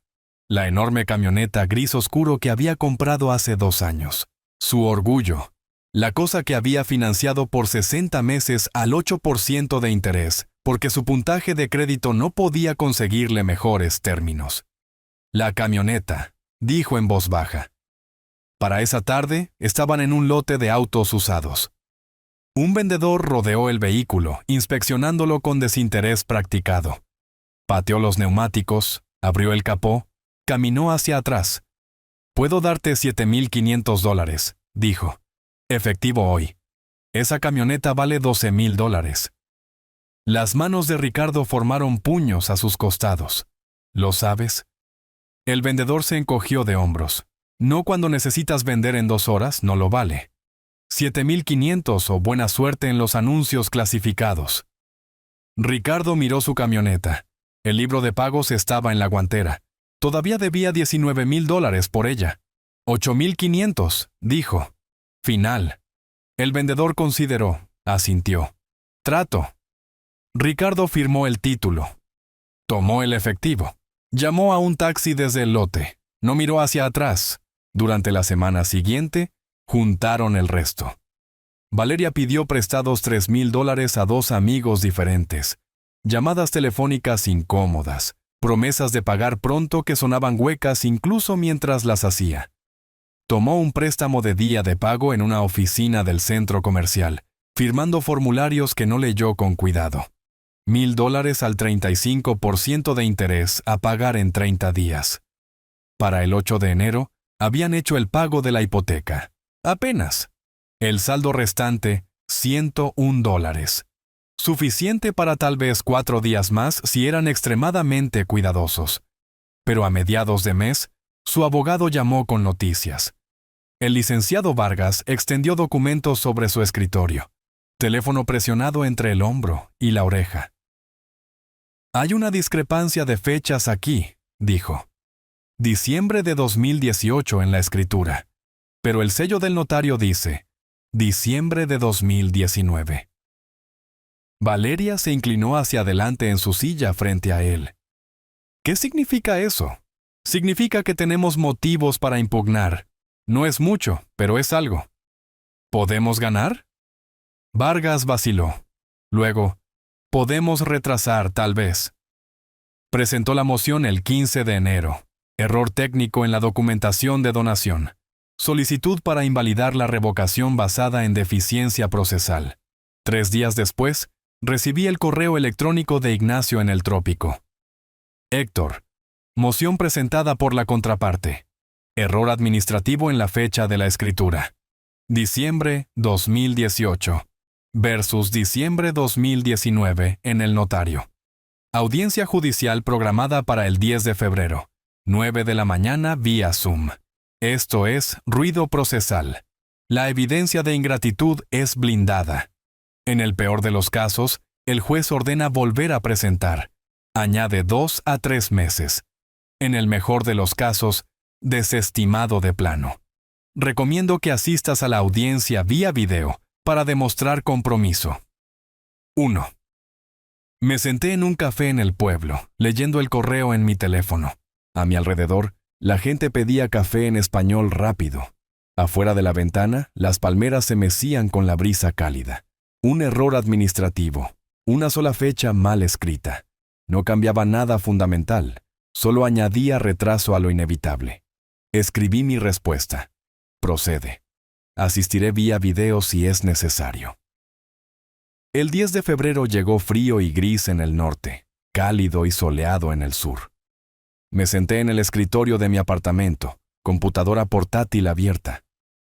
La enorme camioneta gris oscuro que había comprado hace 2 años. Su orgullo. La cosa que había financiado por 60 meses al 8% de interés, porque su puntaje de crédito no podía conseguirle mejores términos. La camioneta, dijo en voz baja. Para esa tarde, estaban en un lote de autos usados. Un vendedor rodeó el vehículo, inspeccionándolo con desinterés practicado. Pateó los neumáticos, abrió el capó, caminó hacia atrás. «Puedo darte $7,500», dijo. «Efectivo hoy. Esa camioneta vale $12,000». Las manos de Ricardo formaron puños a sus costados. ¿Lo sabes? El vendedor se encogió de hombros. No cuando necesitas vender en 2 horas, no lo vale. 7,500 o buena suerte en los anuncios clasificados. Ricardo miró su camioneta. El libro de pagos estaba en la guantera. Todavía debía $19,000 por ella. 8,500, dijo. Final. El vendedor consideró, asintió. Trato. Ricardo firmó el título. Tomó el efectivo. Llamó a un taxi desde el lote. No miró hacia atrás. Durante la semana siguiente, juntaron el resto. Valeria pidió prestados $3,000 a 2 amigos diferentes. Llamadas telefónicas incómodas. Promesas de pagar pronto que sonaban huecas incluso mientras las hacía. Tomó un préstamo de día de pago en una oficina del centro comercial, firmando formularios que no leyó con cuidado. $1,000 al 35% de interés a pagar en 30 días. Para el 8 de enero, habían hecho el pago de la hipoteca. Apenas. El saldo restante, $101. Suficiente para tal vez 4 días más si eran extremadamente cuidadosos. Pero a mediados de mes, su abogado llamó con noticias. El licenciado Vargas extendió documentos sobre su escritorio. Teléfono presionado entre el hombro y la oreja. Hay una discrepancia de fechas aquí, dijo. Diciembre de 2018 en la escritura, pero el sello del notario dice diciembre de 2019. Valeria se inclinó hacia adelante en su silla frente a él. ¿Qué significa eso? Significa que tenemos motivos para impugnar. No es mucho, pero es algo. ¿Podemos ganar? Vargas vaciló. Luego, podemos retrasar, tal vez. Presentó la moción el 15 de enero. Error técnico en la documentación de donación. Solicitud para invalidar la revocación basada en deficiencia procesal. 3 días después, recibí el correo electrónico de Ignacio en el Trópico. Héctor. Moción presentada por la contraparte. Error administrativo en la fecha de la escritura. Diciembre 2018 versus diciembre 2019 en el notario. Audiencia judicial programada para el 10 de febrero. 9 de la mañana vía Zoom. Esto es ruido procesal. La evidencia de ingratitud es blindada. En el peor de los casos, el juez ordena volver a presentar. Añade 2 a 3 meses. En el mejor de los casos, desestimado de plano. Recomiendo que asistas a la audiencia vía video para demostrar compromiso. 1. Me senté en un café en el pueblo, leyendo el correo en mi teléfono. A mi alrededor, la gente pedía café en español rápido. Afuera de la ventana, las palmeras se mecían con la brisa cálida. Un error administrativo. Una sola fecha mal escrita. No cambiaba nada fundamental. Solo añadía retraso a lo inevitable. Escribí mi respuesta. Procede. Asistiré vía video si es necesario. El 10 de febrero llegó frío y gris en el norte, cálido y soleado en el sur. Me senté en el escritorio de mi apartamento, computadora portátil abierta.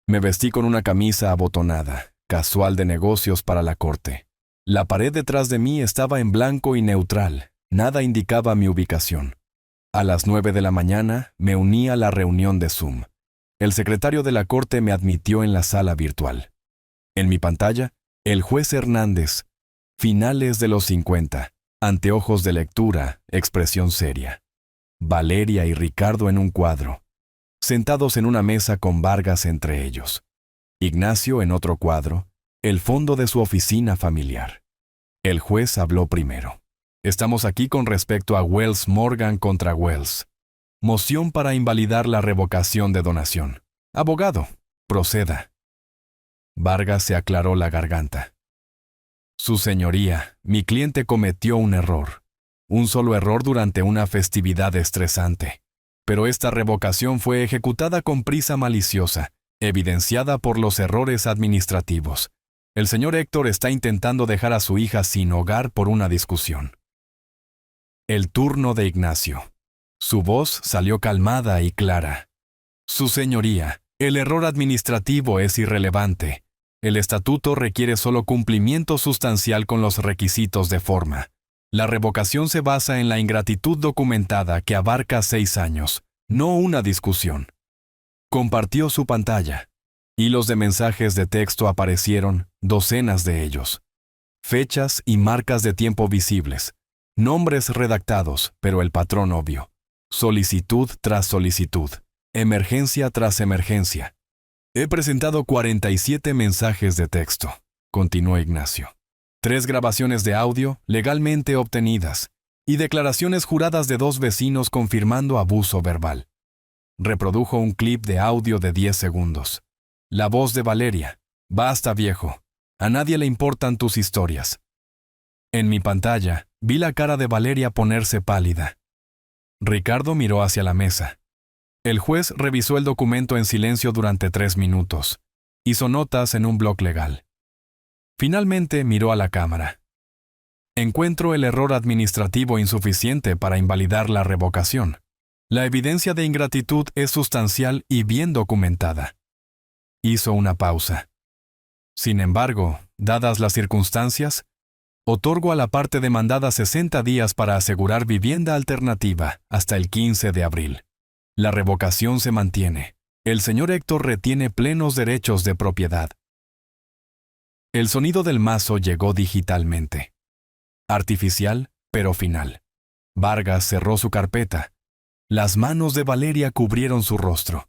Me vestí con una camisa abotonada, casual de negocios para la corte. La pared detrás de mí estaba en blanco y neutral, nada indicaba mi ubicación. A las 9 de la mañana me uní a la reunión de Zoom. El secretario de la corte me admitió en la sala virtual. En mi pantalla, el juez Hernández, finales de los 50, anteojos de lectura, expresión seria. Valeria y Ricardo en un cuadro, sentados en una mesa con Vargas entre ellos. Ignacio en otro cuadro, el fondo de su oficina familiar. El juez habló primero. Estamos aquí con respecto a Wells Morgan contra Wells. Moción para invalidar la revocación de donación. Abogado, proceda. Vargas se aclaró la garganta. Su señoría, mi cliente cometió un error. Un solo error durante una festividad estresante. Pero esta revocación fue ejecutada con prisa maliciosa, evidenciada por los errores administrativos. El señor Héctor está intentando dejar a su hija sin hogar por una discusión. El turno de Ignacio. Su voz salió calmada y clara. Su señoría, el error administrativo es irrelevante. El estatuto requiere solo cumplimiento sustancial con los requisitos de forma. La revocación se basa en la ingratitud documentada que abarca 6 años, no una discusión. Compartió su pantalla. Hilos de mensajes de texto aparecieron, docenas de ellos. Fechas y marcas de tiempo visibles. Nombres redactados, pero el patrón obvio. Solicitud tras solicitud. Emergencia tras emergencia. He presentado 47 mensajes de texto, continuó Ignacio. 3 grabaciones de audio legalmente obtenidas y declaraciones juradas de 2 vecinos confirmando abuso verbal. Reprodujo un clip de audio de 10 segundos. La voz de Valeria. Basta, viejo. A nadie le importan tus historias. En mi pantalla, vi la cara de Valeria ponerse pálida. Ricardo miró hacia la mesa. El juez revisó el documento en silencio durante 3 minutos. Hizo notas en un bloc legal. Finalmente miró a la cámara. Encuentro el error administrativo insuficiente para invalidar la revocación. La evidencia de ingratitud es sustancial y bien documentada. Hizo una pausa. Sin embargo, dadas las circunstancias, otorgo a la parte demandada 60 días para asegurar vivienda alternativa hasta el 15 de abril. La revocación se mantiene. El señor Héctor retiene plenos derechos de propiedad. El sonido del mazo llegó digitalmente. Artificial, pero final. Vargas cerró su carpeta. Las manos de Valeria cubrieron su rostro.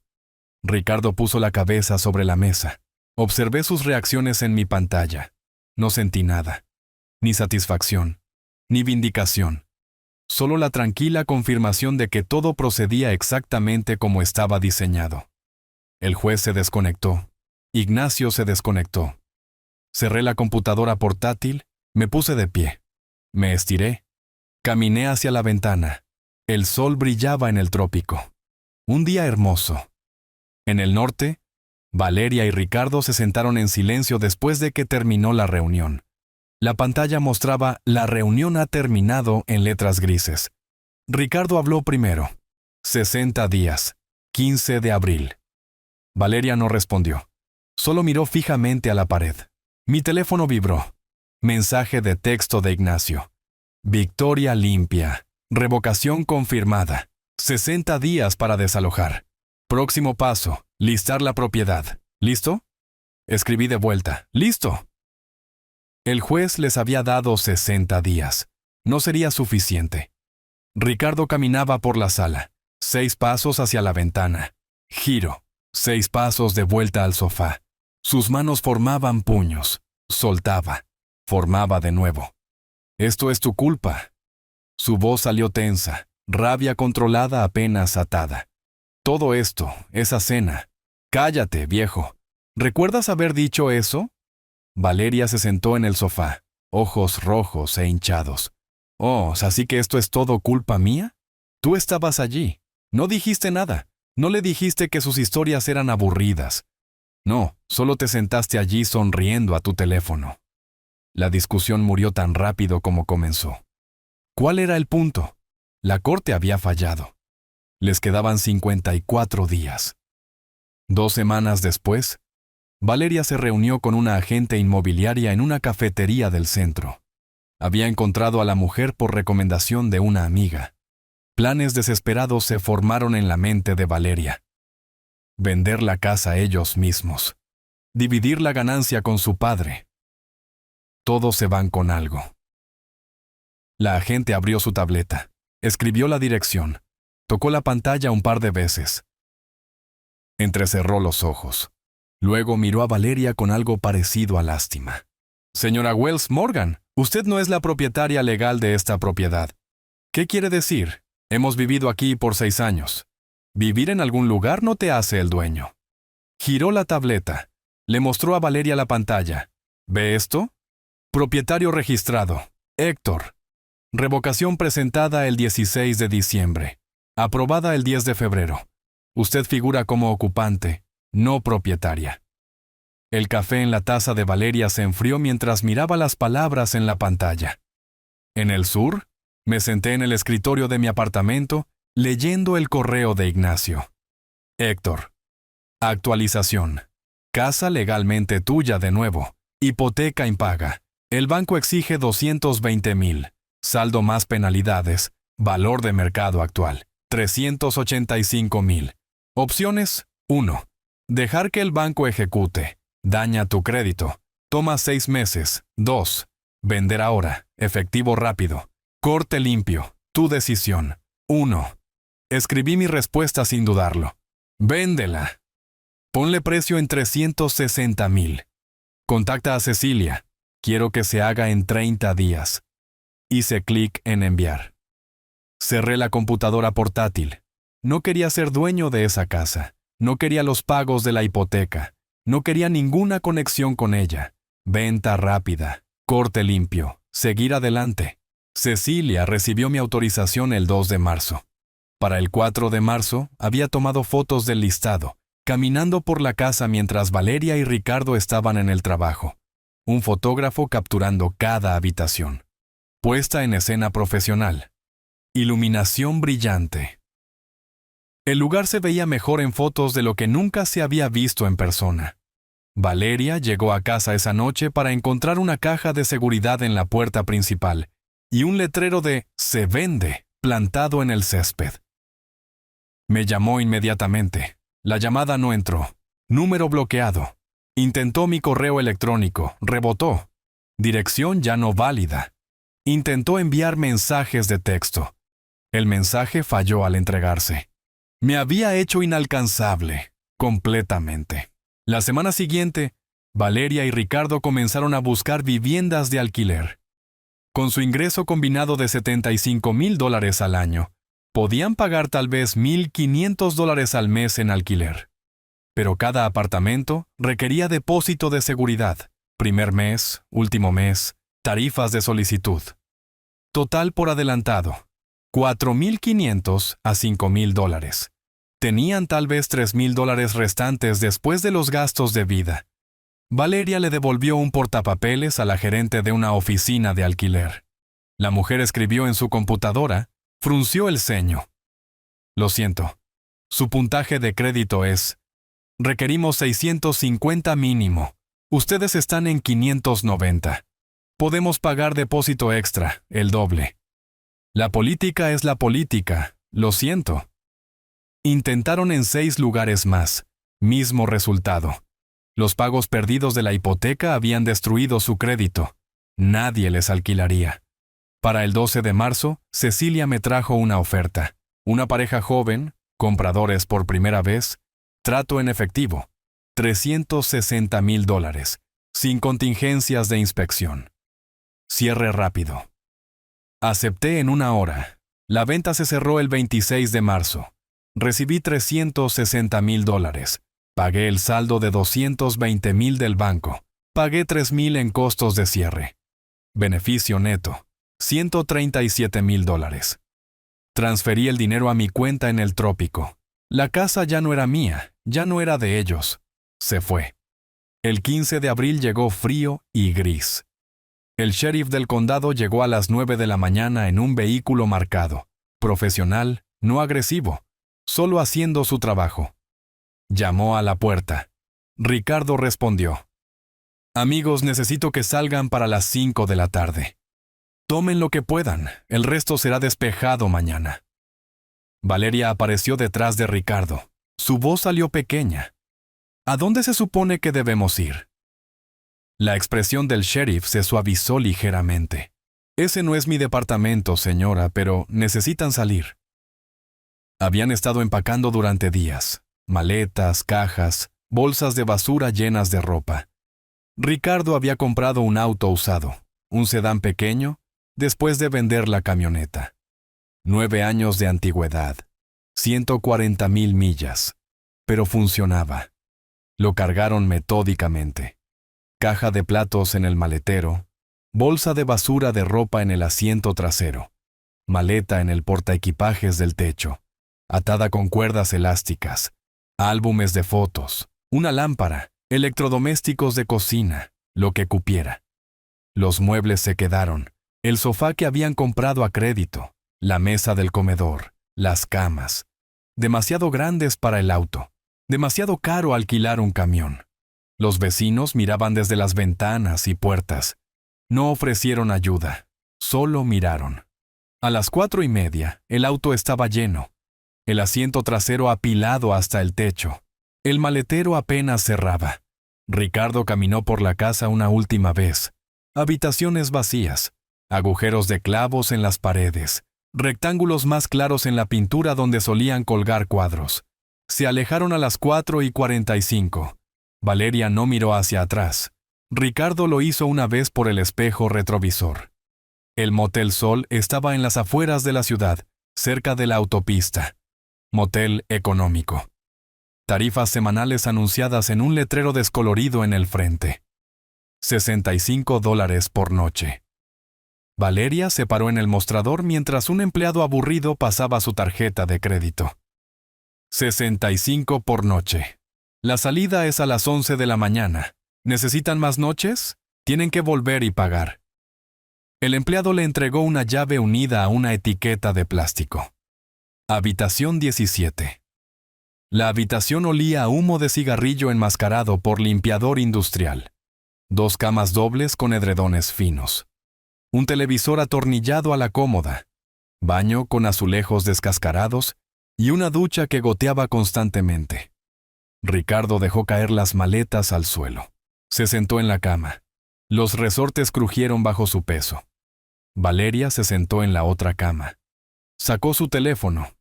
Ricardo puso la cabeza sobre la mesa. Observé sus reacciones en mi pantalla. No sentí nada. Ni satisfacción, ni vindicación. Solo la tranquila confirmación de que todo procedía exactamente como estaba diseñado. El juez se desconectó. Ignacio se desconectó. Cerré la computadora portátil, me puse de pie. Me estiré. Caminé hacia la ventana. El sol brillaba en el trópico. Un día hermoso. En el norte, Valeria y Ricardo se sentaron en silencio después de que terminó la reunión. La pantalla mostraba "La reunión ha terminado" en letras grises. Ricardo habló primero. 60 días. 15 de abril. Valeria no respondió. Solo miró fijamente a la pared. Mi teléfono vibró. Mensaje de texto de Ignacio. Victoria limpia. Revocación confirmada. 60 días para desalojar. Próximo paso, listar la propiedad. ¿Listo? Escribí de vuelta. ¡Listo! El juez les había dado 60 días. No sería suficiente. Ricardo caminaba por la sala. 6 pasos hacia la ventana. Giro. 6 pasos de vuelta al sofá. Sus manos formaban puños. Soltaba. Formaba de nuevo. «Esto es tu culpa». Su voz salió tensa, rabia controlada apenas atada. «Todo esto, esa cena. Cállate, viejo. ¿Recuerdas haber dicho eso?» Valeria se sentó en el sofá, ojos rojos e hinchados. «Oh, ¿así que esto es todo culpa mía? Tú estabas allí. No dijiste nada. No le dijiste que sus historias eran aburridas. No, solo te sentaste allí sonriendo a tu teléfono». La discusión murió tan rápido como comenzó. ¿Cuál era el punto? La corte había fallado. Les quedaban 54 días. 2 semanas después, Valeria se reunió con una agente inmobiliaria en una cafetería del centro. Había encontrado a la mujer por recomendación de una amiga. Planes desesperados se formaron en la mente de Valeria. Vender la casa ellos mismos. Dividir la ganancia con su padre. Todos se van con algo. La agente abrió su tableta. Escribió la dirección. Tocó la pantalla un par de veces. Entrecerró los ojos. Luego miró a Valeria con algo parecido a lástima. «Señora Wells Morgan, usted no es la propietaria legal de esta propiedad». «¿Qué quiere decir? Hemos vivido aquí por 6 años. Vivir en algún lugar no te hace el dueño». Giró la tableta. Le mostró a Valeria la pantalla. «¿Ve esto? Propietario registrado. Héctor. Revocación presentada el 16 de diciembre. Aprobada el 10 de febrero. Usted figura como ocupante, no propietaria». El café en la taza de Valeria se enfrió mientras miraba las palabras en la pantalla. En el sur, me senté en el escritorio de mi apartamento, leyendo el correo de Ignacio. Héctor. Actualización. Casa legalmente tuya de nuevo. Hipoteca impaga. El banco exige 220,000. Saldo más penalidades. Valor de mercado actual. 385,000. Opciones. 1. Dejar que el banco ejecute. Daña tu crédito. Toma 6 meses. 2. Vender ahora. Efectivo rápido. Corte limpio. Tu decisión. 1. Escribí mi respuesta sin dudarlo. Véndela. Ponle precio en 360,000. Contacta a Cecilia. Quiero que se haga en 30 días. Hice clic en enviar. Cerré la computadora portátil. No quería ser dueño de esa casa. No quería los pagos de la hipoteca. No quería ninguna conexión con ella. Venta rápida. Corte limpio. Seguir adelante. Cecilia recibió mi autorización el 2 de marzo. Para el 4 de marzo, había tomado fotos del listado, caminando por la casa mientras Valeria y Ricardo estaban en el trabajo. Un fotógrafo capturando cada habitación. Puesta en escena profesional. Iluminación brillante. El lugar se veía mejor en fotos de lo que nunca se había visto en persona. Valeria llegó a casa esa noche para encontrar una caja de seguridad en la puerta principal y un letrero de «Se vende» plantado en el césped. Me llamó inmediatamente. La llamada no entró. Número bloqueado. Intentó mi correo electrónico, rebotó. Dirección ya no válida. Intentó enviar mensajes de texto. El mensaje falló al entregarse. Me había hecho inalcanzable, completamente. La semana siguiente, Valeria y Ricardo comenzaron a buscar viviendas de alquiler. Con su ingreso combinado de $75,000 al año, podían pagar tal vez $1,500 al mes en alquiler. Pero cada apartamento requería depósito de seguridad, primer mes, último mes, tarifas de solicitud. Total por adelantado, $4,500 a $5,000. Tenían tal vez $3,000 restantes después de los gastos de vida. Valeria le devolvió un portapapeles a la gerente de una oficina de alquiler. La mujer escribió en su computadora, frunció el ceño. Lo siento. Su puntaje de crédito es: requerimos 650 mínimo. Ustedes están en 590. Podemos pagar depósito extra, el doble. La política es la política, lo siento. Intentaron en 6 lugares más. Mismo resultado. Los pagos perdidos de la hipoteca habían destruido su crédito. Nadie les alquilaría. Para el 12 de marzo, Cecilia me trajo una oferta. Una pareja joven, compradores por primera vez, trato en efectivo, $360,000, sin contingencias de inspección. Cierre rápido. Acepté en 1 hora. La venta se cerró el 26 de marzo. Recibí $360,000. Pagué el saldo de $220,000 del banco. Pagué $3,000 en costos de cierre. Beneficio neto, $137,000. Transferí el dinero a mi cuenta en el trópico. La casa ya no era mía, ya no era de ellos. Se fue. El 15 de abril llegó frío y gris. El sheriff del condado llegó a las 9 de la mañana en un vehículo marcado, profesional, no agresivo, solo haciendo su trabajo. Llamó a la puerta. Ricardo respondió. Amigos, necesito que salgan para las 5 de la tarde. Tomen lo que puedan, el resto será despejado mañana. Valeria apareció detrás de Ricardo. Su voz salió pequeña. ¿A dónde se supone que debemos ir? La expresión del sheriff se suavizó ligeramente. Ese no es mi departamento, señora, pero necesitan salir. Habían estado empacando durante días. Maletas, cajas, bolsas de basura llenas de ropa. Ricardo había comprado un auto usado, un sedán pequeño, después de vender la camioneta. 9 años de antigüedad, 140,000 millas, pero funcionaba. Lo cargaron metódicamente. Caja de platos en el maletero, bolsa de basura de ropa en el asiento trasero, maleta en el portaequipajes del techo, atada con cuerdas elásticas, álbumes de fotos, una lámpara, electrodomésticos de cocina, lo que cupiera. Los muebles se quedaron, el sofá que habían comprado a crédito, la mesa del comedor, las camas. Demasiado grandes para el auto, demasiado caro alquilar un camión. Los vecinos miraban desde las ventanas y puertas. No ofrecieron ayuda, solo miraron. A las 4:30, el auto estaba lleno. El asiento trasero apilado hasta el techo. El maletero apenas cerraba. Ricardo caminó por la casa una última vez. Habitaciones vacías, agujeros de clavos en las paredes, rectángulos más claros en la pintura donde solían colgar cuadros. Se alejaron a las 4:45. Valeria no miró hacia atrás. Ricardo lo hizo una vez por el espejo retrovisor. El Motel Sol estaba en las afueras de la ciudad, cerca de la autopista. Motel económico. Tarifas semanales anunciadas en un letrero descolorido en el frente. $65 por noche. Valeria se paró en el mostrador mientras un empleado aburrido pasaba su tarjeta de crédito. 65 por noche. La salida es a las 11 de la mañana. ¿Necesitan más noches? Tienen que volver y pagar. El empleado le entregó una llave unida a una etiqueta de plástico. Habitación 17. La habitación olía a humo de cigarrillo enmascarado por limpiador industrial. 2 camas dobles con edredones finos. Un televisor atornillado a la cómoda. Baño con azulejos descascarados y una ducha que goteaba constantemente. Ricardo dejó caer las maletas al suelo. Se sentó en la cama. Los resortes crujieron bajo su peso. Valeria se sentó en la otra cama. Sacó su teléfono.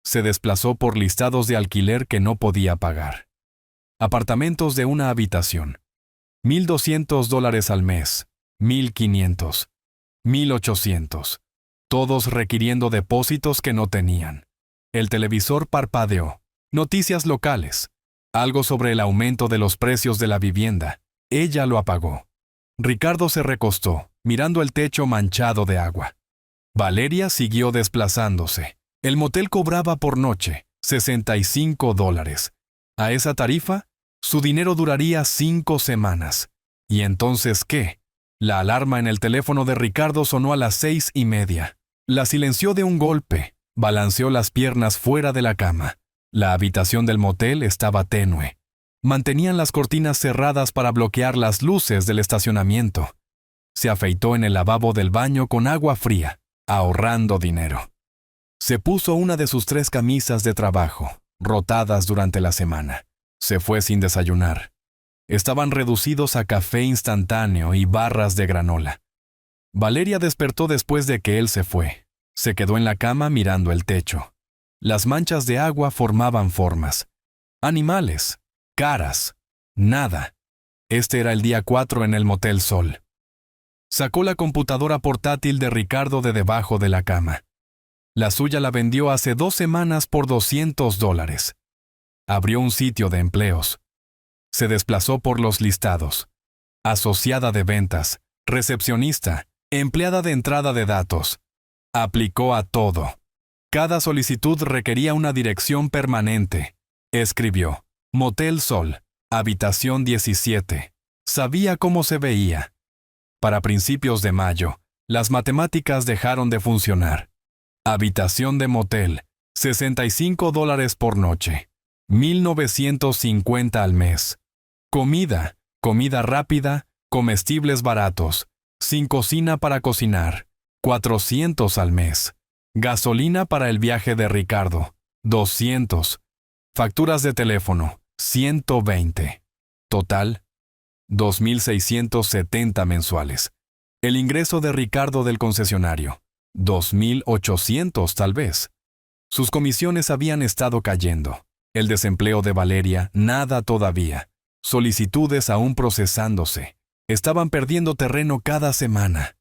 Se desplazó por listados de alquiler que no podía pagar. Apartamentos de una habitación. $1,200 al mes. 1,500. 1,800. Todos requiriendo depósitos que no tenían. El televisor parpadeó. Noticias locales. Algo sobre el aumento de los precios de la vivienda. Ella lo apagó. Ricardo se recostó, mirando el techo manchado de agua. Valeria siguió desplazándose. El motel cobraba por noche $65. A esa tarifa, su dinero duraría 5 semanas. ¿Y entonces qué? La alarma en el teléfono de Ricardo sonó a las 6:30. La silenció de un golpe. Balanceó las piernas fuera de la cama. La habitación del motel estaba tenue. Mantenían las cortinas cerradas para bloquear las luces del estacionamiento. Se afeitó en el lavabo del baño con agua fría, ahorrando dinero. Se puso una de sus 3 camisas de trabajo, rotadas durante la semana. Se fue sin desayunar. Estaban reducidos a café instantáneo y barras de granola. Valeria despertó después de que él se fue. Se quedó en la cama mirando el techo. Las manchas de agua formaban formas. Animales, caras, nada. Este era el día 4 en el Motel Sol. Sacó la computadora portátil de Ricardo de debajo de la cama. La suya la vendió hace 2 semanas por $200. Abrió un sitio de empleos. Se desplazó por los listados. Asociada de ventas, recepcionista, empleada de entrada de datos. Aplicó a todo. Cada solicitud requería una dirección permanente. Escribió: Motel Sol, habitación 17. Sabía cómo se veía. Para principios de mayo, las matemáticas dejaron de funcionar. Habitación de motel, $65 por noche. 1,950 al mes. Comida rápida, comestibles baratos, sin cocina para cocinar, 400 al mes. Gasolina para el viaje de Ricardo, 200. Facturas de teléfono, 120. Total, 2,670 mensuales. El ingreso de Ricardo del concesionario, 2,800 tal vez. Sus comisiones habían estado cayendo. El desempleo de Valeria, nada todavía. Solicitudes aún procesándose. Estaban perdiendo terreno cada semana.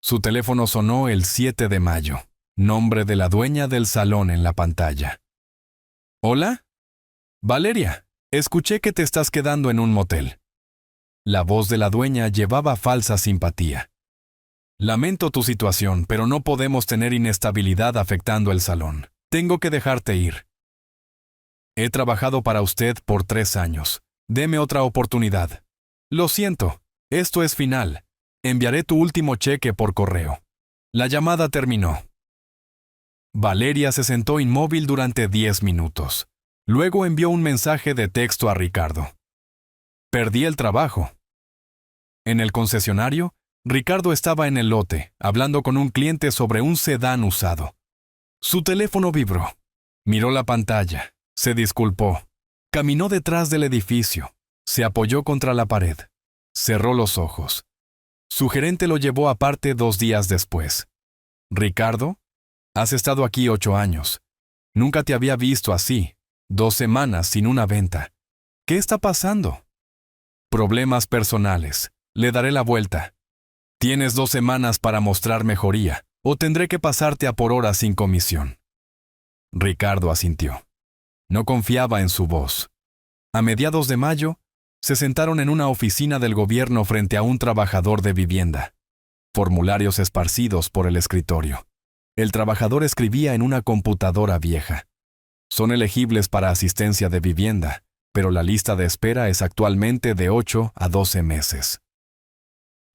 Su teléfono sonó el 7 de mayo. Nombre de la dueña del salón en la pantalla. ¿Hola? Valeria, escuché que te estás quedando en un motel. La voz de la dueña llevaba falsa simpatía. Lamento tu situación, pero no podemos tener inestabilidad afectando el salón. Tengo que dejarte ir. He trabajado para usted por 3 años. Deme otra oportunidad. Lo siento, esto es final. Enviaré tu último cheque por correo. La llamada terminó. Valeria se sentó inmóvil durante 10 minutos. Luego envió un mensaje de texto a Ricardo. Perdí el trabajo. En el concesionario, Ricardo estaba en el lote, hablando con un cliente sobre un sedán usado. Su teléfono vibró. Miró la pantalla. Se disculpó. Caminó detrás del edificio. Se apoyó contra la pared. Cerró los ojos. Su gerente lo llevó aparte 2 días después. Ricardo, has estado aquí 8 años. Nunca te había visto así. 2 semanas sin una venta. ¿Qué está pasando? Problemas personales. Le daré la vuelta. Tienes 2 semanas para mostrar mejoría, o tendré que pasarte a por hora sin comisión. Ricardo asintió. No confiaba en su voz. A mediados de mayo, se sentaron en una oficina del gobierno frente a un trabajador de vivienda. Formularios esparcidos por el escritorio. El trabajador escribía en una computadora vieja. Son elegibles para asistencia de vivienda, pero la lista de espera es actualmente de 8 a 12 meses.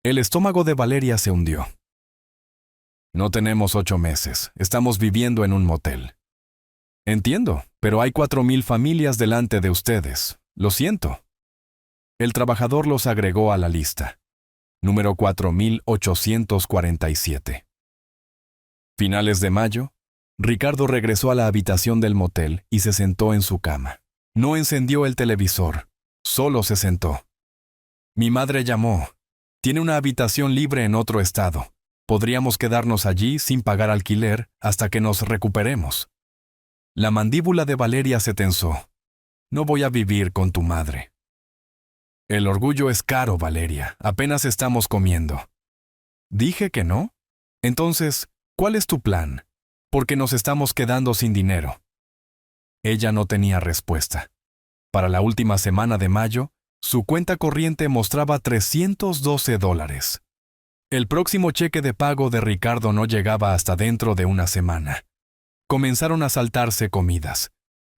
El estómago de Valeria se hundió. No tenemos 8 meses, estamos viviendo en un motel. Entiendo, pero hay 4,000 familias delante de ustedes. Lo siento. El trabajador los agregó a la lista. Número 4,847. Finales de mayo, Ricardo regresó a la habitación del motel y se sentó en su cama. No encendió el televisor, solo se sentó. Mi madre llamó. Tiene una habitación libre en otro estado. Podríamos quedarnos allí sin pagar alquiler hasta que nos recuperemos. La mandíbula de Valeria se tensó. No voy a vivir con tu madre. El orgullo es caro, Valeria. Apenas estamos comiendo. ¿Dije que no? Entonces, ¿cuál es tu plan? Porque nos estamos quedando sin dinero. Ella no tenía respuesta. Para la última semana de mayo, su cuenta corriente mostraba $312. El próximo cheque de pago de Ricardo no llegaba hasta dentro de una semana. Comenzaron a saltarse comidas.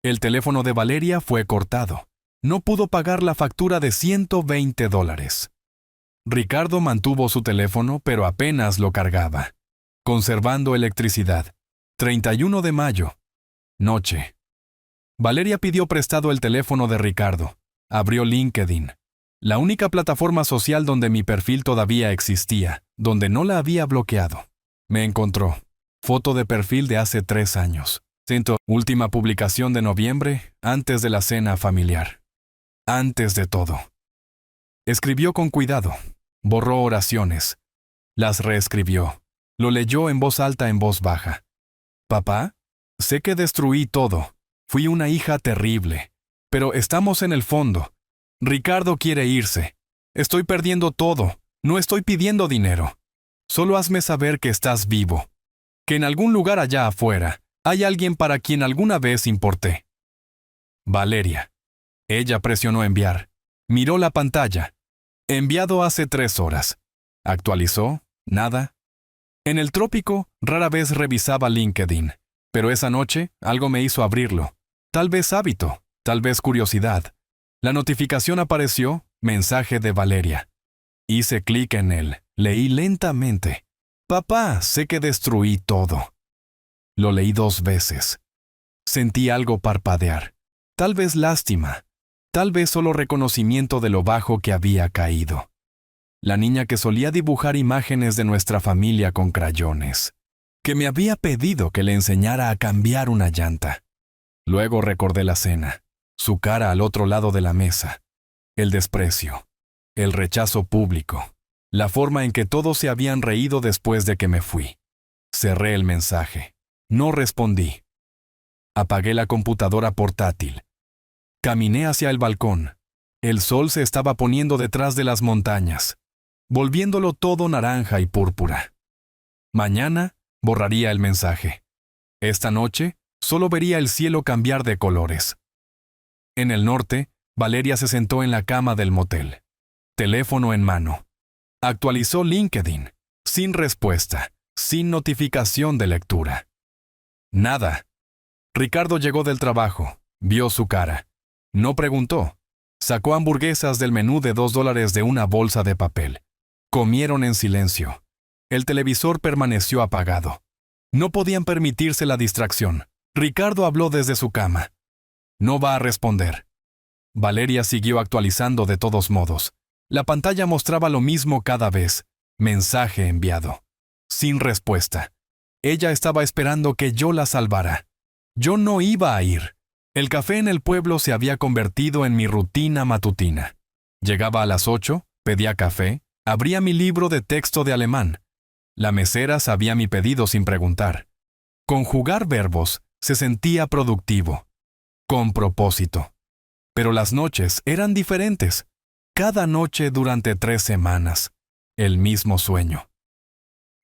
El teléfono de Valeria fue cortado. No pudo pagar la factura de $120. Ricardo mantuvo su teléfono, pero apenas lo cargaba. Conservando electricidad. 31 de mayo. Noche. Valeria pidió prestado el teléfono de Ricardo. Abrió LinkedIn. La única plataforma social donde mi perfil todavía existía, donde no la había bloqueado. Me encontró. Foto de perfil de hace 3 años. Última publicación de noviembre, antes de la cena familiar. Antes de todo. Escribió con cuidado. Borró oraciones. Las reescribió. Lo leyó en voz alta, en voz baja. Papá, sé que destruí todo. Fui una hija terrible. Pero estamos en el fondo. Ricardo quiere irse. Estoy perdiendo todo. No estoy pidiendo dinero. Solo hazme saber que estás vivo. Que en algún lugar allá afuera hay alguien para quien alguna vez importé. Valeria. Ella presionó enviar. Miró la pantalla. Enviado hace 3 horas. Actualizó. Nada. En el trópico, rara vez revisaba LinkedIn. Pero esa noche, algo me hizo abrirlo. Tal vez hábito, tal vez curiosidad. La notificación apareció, mensaje de Valeria. Hice clic en él, leí lentamente. Papá, sé que destruí todo. Lo leí 2 veces. Sentí algo parpadear. Tal vez lástima. Tal vez solo reconocimiento de lo bajo que había caído. La niña que solía dibujar imágenes de nuestra familia con crayones. Que me había pedido que le enseñara a cambiar una llanta. Luego recordé la cena. Su cara al otro lado de la mesa. El desprecio. El rechazo público. La forma en que todos se habían reído después de que me fui. Cerré el mensaje. No respondí. Apagué la computadora portátil. Caminé hacia el balcón. El sol se estaba poniendo detrás de las montañas, volviéndolo todo naranja y púrpura. Mañana borraría el mensaje. Esta noche solo vería el cielo cambiar de colores. En el norte, Valeria se sentó en la cama del motel. Teléfono en mano. Actualizó LinkedIn. Sin respuesta. Sin notificación de lectura. Nada. Ricardo llegó del trabajo. Vio su cara. No preguntó. Sacó hamburguesas del menú de $2 de una bolsa de papel. Comieron en silencio. El televisor permaneció apagado. No podían permitirse la distracción. Ricardo habló desde su cama. No va a responder. Valeria siguió actualizando de todos modos. La pantalla mostraba lo mismo cada vez. Mensaje enviado. Sin respuesta. Ella estaba esperando que yo la salvara. Yo no iba a ir. El café en el pueblo se había convertido en mi rutina matutina. Llegaba a las 8, pedía café, abría mi libro de texto de alemán. La mesera sabía mi pedido sin preguntar. Conjugar verbos se sentía productivo. Con propósito. Pero las noches eran diferentes. Cada noche durante 3 semanas. El mismo sueño.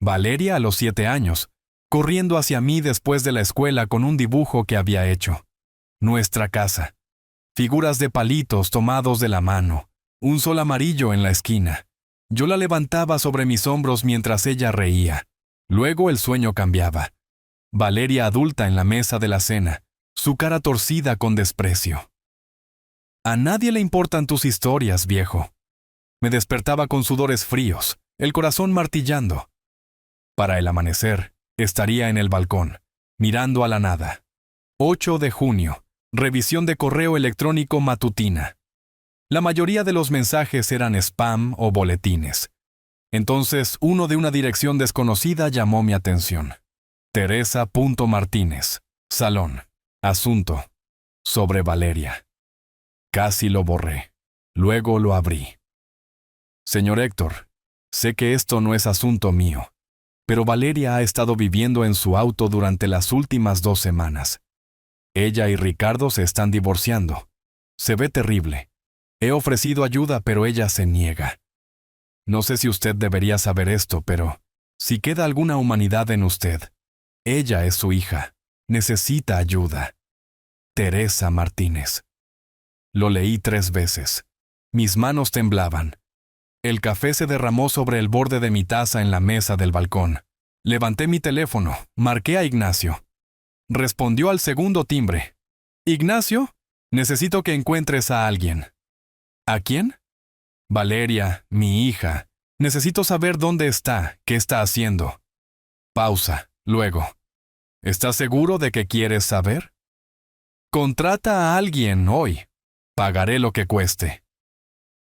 Valeria a los 7 años, corriendo hacia mí después de la escuela con un dibujo que había hecho. Nuestra casa. Figuras de palitos tomados de la mano. Un sol amarillo en la esquina. Yo la levantaba sobre mis hombros mientras ella reía. Luego el sueño cambiaba. Valeria adulta en la mesa de la cena, su cara torcida con desprecio. A nadie le importan tus historias, viejo. Me despertaba con sudores fríos, el corazón martillando. Para el amanecer, estaría en el balcón, mirando a la nada. 8 de junio. Revisión de correo electrónico matutina. La mayoría de los mensajes eran spam o boletines. Entonces, uno de una dirección desconocida llamó mi atención. Teresa.Martínez. Salón. Asunto. Sobre Valeria. Casi lo borré. Luego lo abrí. Señor Héctor, sé que esto no es asunto mío, pero Valeria ha estado viviendo en su auto durante las últimas 2 semanas. Ella y Ricardo se están divorciando. Se ve terrible. He ofrecido ayuda, pero ella se niega. No sé si usted debería saber esto, pero si queda alguna humanidad en usted, ella es su hija. Necesita ayuda. Teresa Martínez. Lo leí 3 veces. Mis manos temblaban. El café se derramó sobre el borde de mi taza en la mesa del balcón. Levanté mi teléfono, marqué a Ignacio. Respondió al segundo timbre. «Ignacio, necesito que encuentres a alguien». ¿A quién? Valeria, mi hija. Necesito saber dónde está, qué está haciendo. Pausa, luego. ¿Estás seguro de que quieres saber? Contrata a alguien hoy. Pagaré lo que cueste.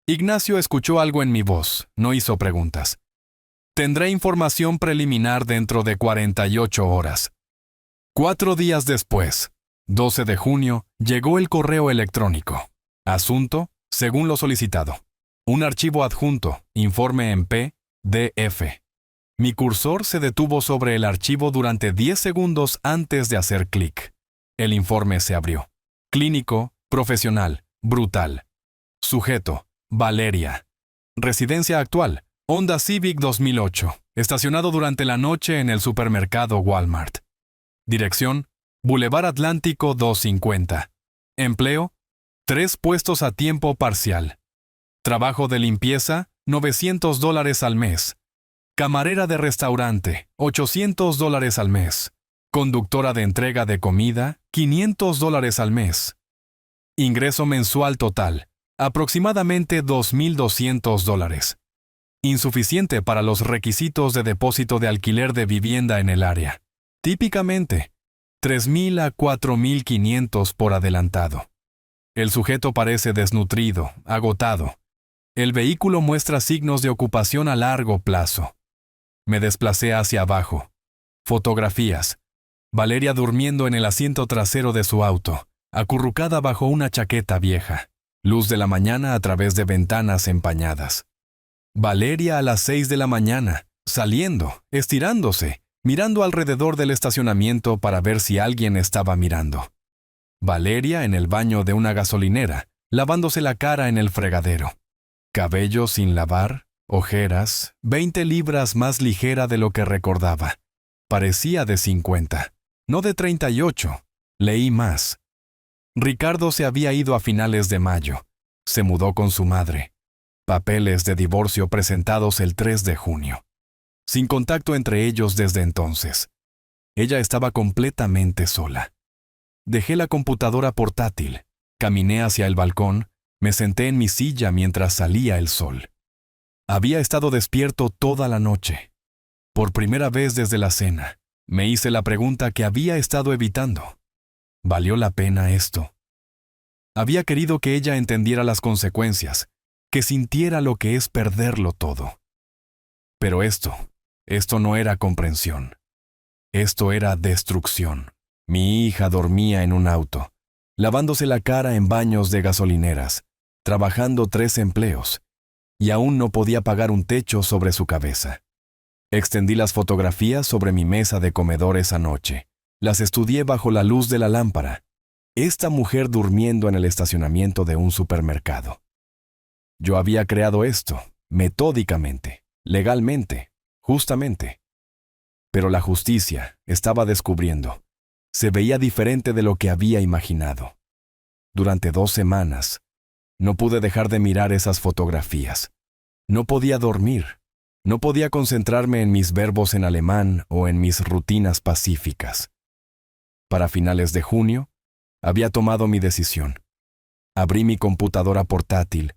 Ignacio escuchó algo en mi voz, no hizo preguntas. Tendré información preliminar dentro de 48 horas. 4 días después, 12 de junio, llegó el correo electrónico. Asunto, según lo solicitado. Un archivo adjunto, informe en PDF. Mi cursor se detuvo sobre el archivo durante 10 segundos antes de hacer clic. El informe se abrió. Clínico, profesional, brutal. Sujeto, Valeria. Residencia actual, Honda Civic 2008, estacionado durante la noche en el supermercado Walmart. Dirección, Boulevard Atlántico 250. Empleo, 3 puestos a tiempo parcial. Trabajo de limpieza, $900 al mes. Camarera de restaurante, $800 al mes. Conductora de entrega de comida, $500 al mes. Ingreso mensual total, aproximadamente $2,200. Insuficiente para los requisitos de depósito de alquiler de vivienda en el área. Típicamente, $3,000 a $4,500 por adelantado. El sujeto parece desnutrido, agotado. El vehículo muestra signos de ocupación a largo plazo. Me desplacé hacia abajo. Fotografías. Valeria durmiendo en el asiento trasero de su auto, acurrucada bajo una chaqueta vieja. Luz de la mañana a través de ventanas empañadas. Valeria a las 6 de la mañana, saliendo, estirándose, mirando alrededor del estacionamiento para ver si alguien estaba mirando. Valeria en el baño de una gasolinera, lavándose la cara en el fregadero. Cabello sin lavar, ojeras, 20 libras más ligera de lo que recordaba. Parecía de 50, no de 38. Leí más. Ricardo se había ido a finales de mayo. Se mudó con su madre. Papeles de divorcio presentados el 3 de junio. Sin contacto entre ellos desde entonces. Ella estaba completamente sola. Dejé la computadora portátil, caminé hacia el balcón, me senté en mi silla mientras salía el sol. Había estado despierto toda la noche. Por primera vez desde la cena, me hice la pregunta que había estado evitando. ¿Valió la pena esto? Había querido que ella entendiera las consecuencias, que sintiera lo que es perderlo todo. Pero esto no era comprensión. Esto era destrucción. Mi hija dormía en un auto, lavándose la cara en baños de gasolineras, trabajando 3 empleos, y aún no podía pagar un techo sobre su cabeza. Extendí las fotografías sobre mi mesa de comedor esa noche. Las estudié bajo la luz de la lámpara. Esta mujer durmiendo en el estacionamiento de un supermercado. Yo había creado esto, metódicamente, legalmente, justamente. Pero la justicia estaba descubriendo. Se veía diferente de lo que había imaginado. Durante 2 semanas, no pude dejar de mirar esas fotografías. No podía dormir. No podía concentrarme en mis verbos en alemán o en mis rutinas pacíficas. Para finales de junio, había tomado mi decisión. Abrí mi computadora portátil,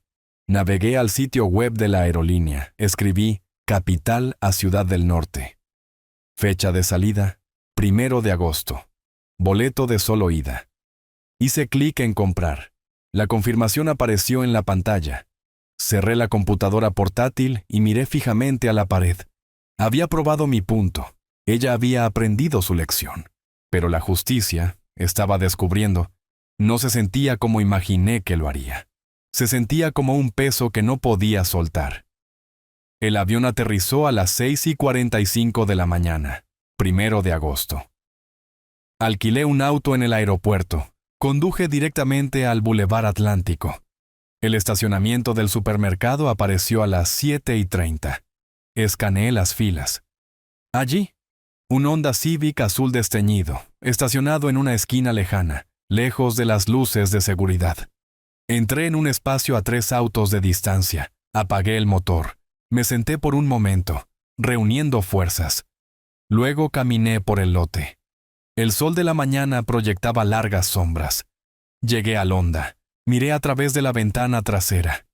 navegué al sitio web de la aerolínea, escribí Capital a Ciudad del Norte. Fecha de salida, 1 de agosto. Boleto de solo ida. Hice clic en comprar. La confirmación apareció en la pantalla. Cerré la computadora portátil y miré fijamente a la pared. Había probado mi punto. Ella había aprendido su lección. Pero la justicia estaba descubriendo. No se sentía como imaginé que lo haría. Se sentía como un peso que no podía soltar. El avión aterrizó a las 6:45 de la mañana, 1 de agosto. Alquilé un auto en el aeropuerto. Conduje directamente al Boulevard Atlántico. El estacionamiento del supermercado apareció a las 7:30. Escaneé las filas. Allí, un Honda Civic azul desteñido, estacionado en una esquina lejana, lejos de las luces de seguridad. Entré en un espacio a 3 autos de distancia, apagué el motor, me senté por un momento, reuniendo fuerzas. Luego caminé por el lote. El sol de la mañana proyectaba largas sombras. Llegué al Honda, miré a través de la ventana trasera.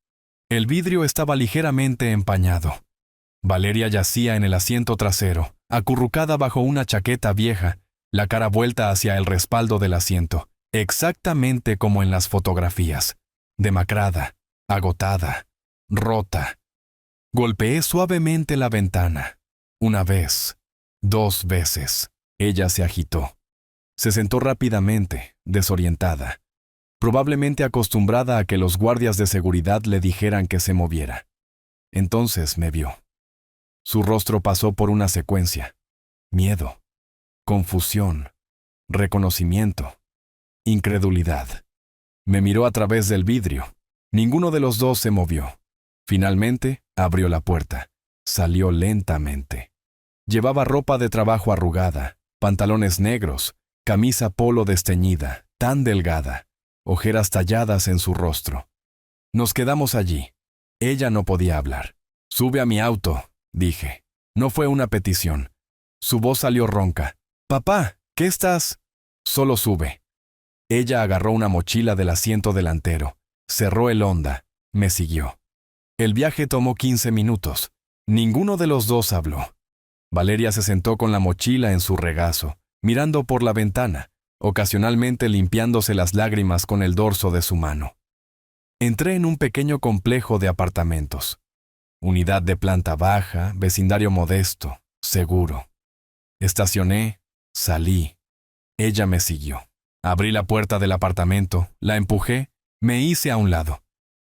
El vidrio estaba ligeramente empañado. Valeria yacía en el asiento trasero, acurrucada bajo una chaqueta vieja, la cara vuelta hacia el respaldo del asiento, exactamente como en las fotografías. Demacrada, agotada, rota. Golpeé suavemente la ventana. 1 vez, 2 veces. Ella se agitó. Se sentó rápidamente, desorientada, probablemente acostumbrada a que los guardias de seguridad le dijeran que se moviera. Entonces me vio. Su rostro pasó por una secuencia: miedo, confusión, reconocimiento, incredulidad. Me miró a través del vidrio. Ninguno de los dos se movió. Finalmente, abrió la puerta. Salió lentamente. Llevaba ropa de trabajo arrugada, pantalones negros, camisa polo desteñida, tan delgada, ojeras talladas en su rostro. Nos quedamos allí. Ella no podía hablar. «Sube a mi auto», dije. No fue una petición. Su voz salió ronca. «Papá, ¿qué estás?» «Solo sube». Ella agarró una mochila del asiento delantero, cerró el Honda, me siguió. El viaje tomó 15 minutos. Ninguno de los dos habló. Valeria se sentó con la mochila en su regazo, mirando por la ventana, ocasionalmente limpiándose las lágrimas con el dorso de su mano. Entré en un pequeño complejo de apartamentos. Unidad de planta baja, vecindario modesto, seguro. Estacioné, salí. Ella me siguió. Abrí la puerta del apartamento, la empujé, me hice a un lado.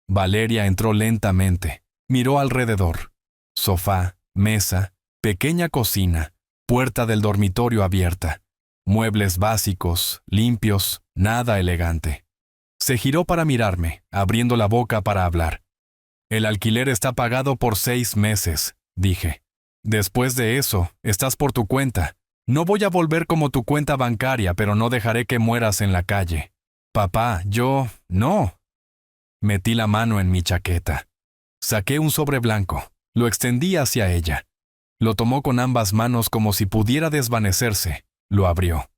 Valeria entró lentamente, miró alrededor. Sofá, mesa, pequeña cocina, puerta del dormitorio abierta. Muebles básicos, limpios, nada elegante. Se giró para mirarme, abriendo la boca para hablar. «El alquiler está pagado por 6 meses», dije. «Después de eso, estás por tu cuenta. No voy a volver como tu cuenta bancaria, pero no dejaré que mueras en la calle». «Papá, no». Metí la mano en mi chaqueta. Saqué un sobre blanco, lo extendí hacia ella. Lo tomó con ambas manos como si pudiera desvanecerse. Lo abrió.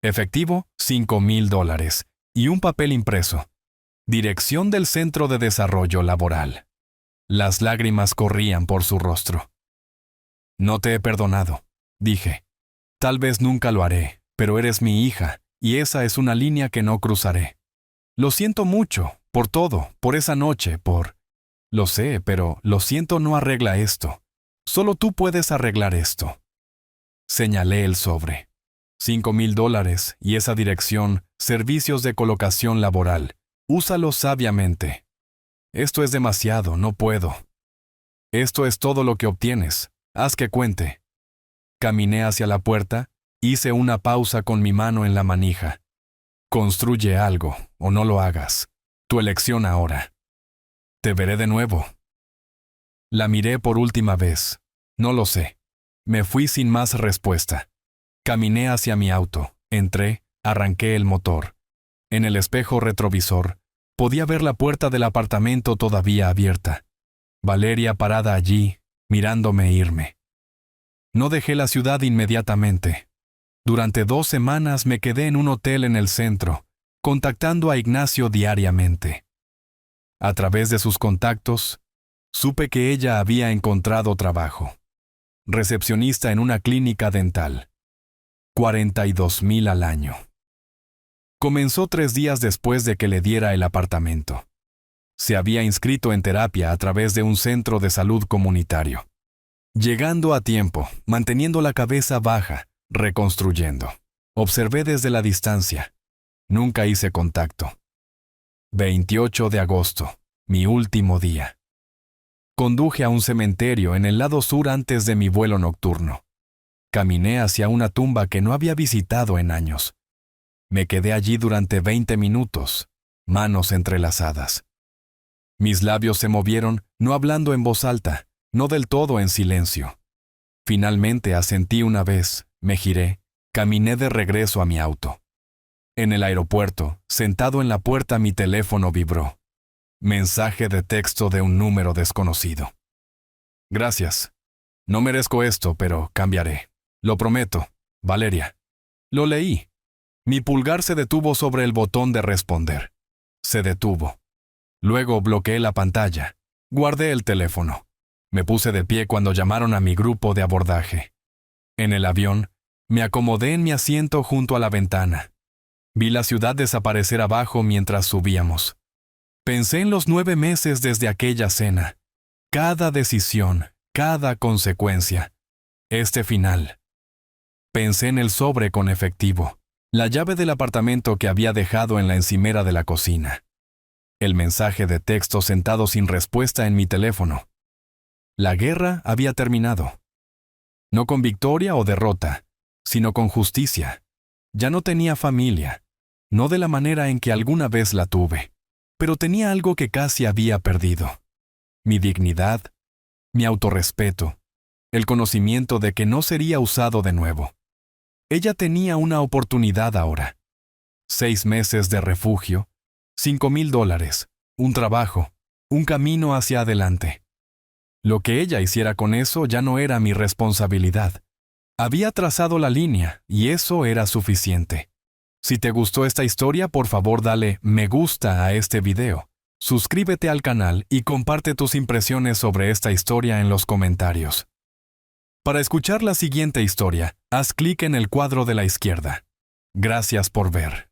Efectivo, $5,000 y un papel impreso. Dirección del Centro de Desarrollo Laboral. Las lágrimas corrían por su rostro. «No te he perdonado», dije. «Tal vez nunca lo haré, pero eres mi hija, y esa es una línea que no cruzaré. Lo siento mucho, por todo, por esa noche, por... Lo sé, pero lo siento no arregla esto. Solo tú puedes arreglar esto». Señalé el sobre. $5,000 y esa dirección, servicios de colocación laboral. Úsalo sabiamente. «Esto es demasiado, no puedo». «Esto es todo lo que obtienes. Haz que cuente». Caminé hacia la puerta, hice una pausa con mi mano en la manija. «Construye algo, o no lo hagas. Tu elección ahora. Te veré de nuevo». La miré por última vez. No lo sé. Me fui sin más respuesta. Caminé hacia mi auto, entré, arranqué el motor. En el espejo retrovisor, podía ver la puerta del apartamento todavía abierta. Valeria parada allí, mirándome irme. No dejé la ciudad inmediatamente. Durante 2 semanas me quedé en un hotel en el centro, contactando a Ignacio diariamente. A través de sus contactos, supe que ella había encontrado trabajo. Recepcionista en una clínica dental. 42,000 al año. Comenzó 3 días después de que le diera el apartamento. Se había inscrito en terapia a través de un centro de salud comunitario. Llegando a tiempo, manteniendo la cabeza baja, reconstruyendo. Observé desde la distancia. Nunca hice contacto. 28 de agosto, mi último día. Conduje a un cementerio en el lado sur antes de mi vuelo nocturno. Caminé hacia una tumba que no había visitado en años. Me quedé allí durante 20 minutos, manos entrelazadas. Mis labios se movieron, no hablando en voz alta, no del todo en silencio. Finalmente asentí una vez, me giré, caminé de regreso a mi auto. En el aeropuerto, sentado en la puerta, mi teléfono vibró. Mensaje de texto de un número desconocido. Gracias. No merezco esto, pero cambiaré. Lo prometo. Valeria. Lo leí. Mi pulgar se detuvo sobre el botón de responder. Se detuvo. Luego bloqueé la pantalla. Guardé el teléfono. Me puse de pie cuando llamaron a mi grupo de abordaje. En el avión, me acomodé en mi asiento junto a la ventana. Vi la ciudad desaparecer abajo mientras subíamos. Pensé en los 9 meses desde aquella cena. Cada decisión, cada consecuencia. Este final. Pensé en el sobre con efectivo, la llave del apartamento que había dejado en la encimera de la cocina. El mensaje de texto sentado sin respuesta en mi teléfono. La guerra había terminado. No con victoria o derrota, sino con justicia. Ya no tenía familia, no de la manera en que alguna vez la tuve, pero tenía algo que casi había perdido. Mi dignidad, mi autorrespeto, el conocimiento de que no sería usado de nuevo. Ella tenía una oportunidad ahora. 6 meses de refugio, $5,000, un trabajo, un camino hacia adelante. Lo que ella hiciera con eso ya no era mi responsabilidad. Había trazado la línea y eso era suficiente. Si te gustó esta historia, por favor dale me gusta a este video. Suscríbete al canal y comparte tus impresiones sobre esta historia en los comentarios. Para escuchar la siguiente historia, haz clic en el cuadro de la izquierda. Gracias por ver.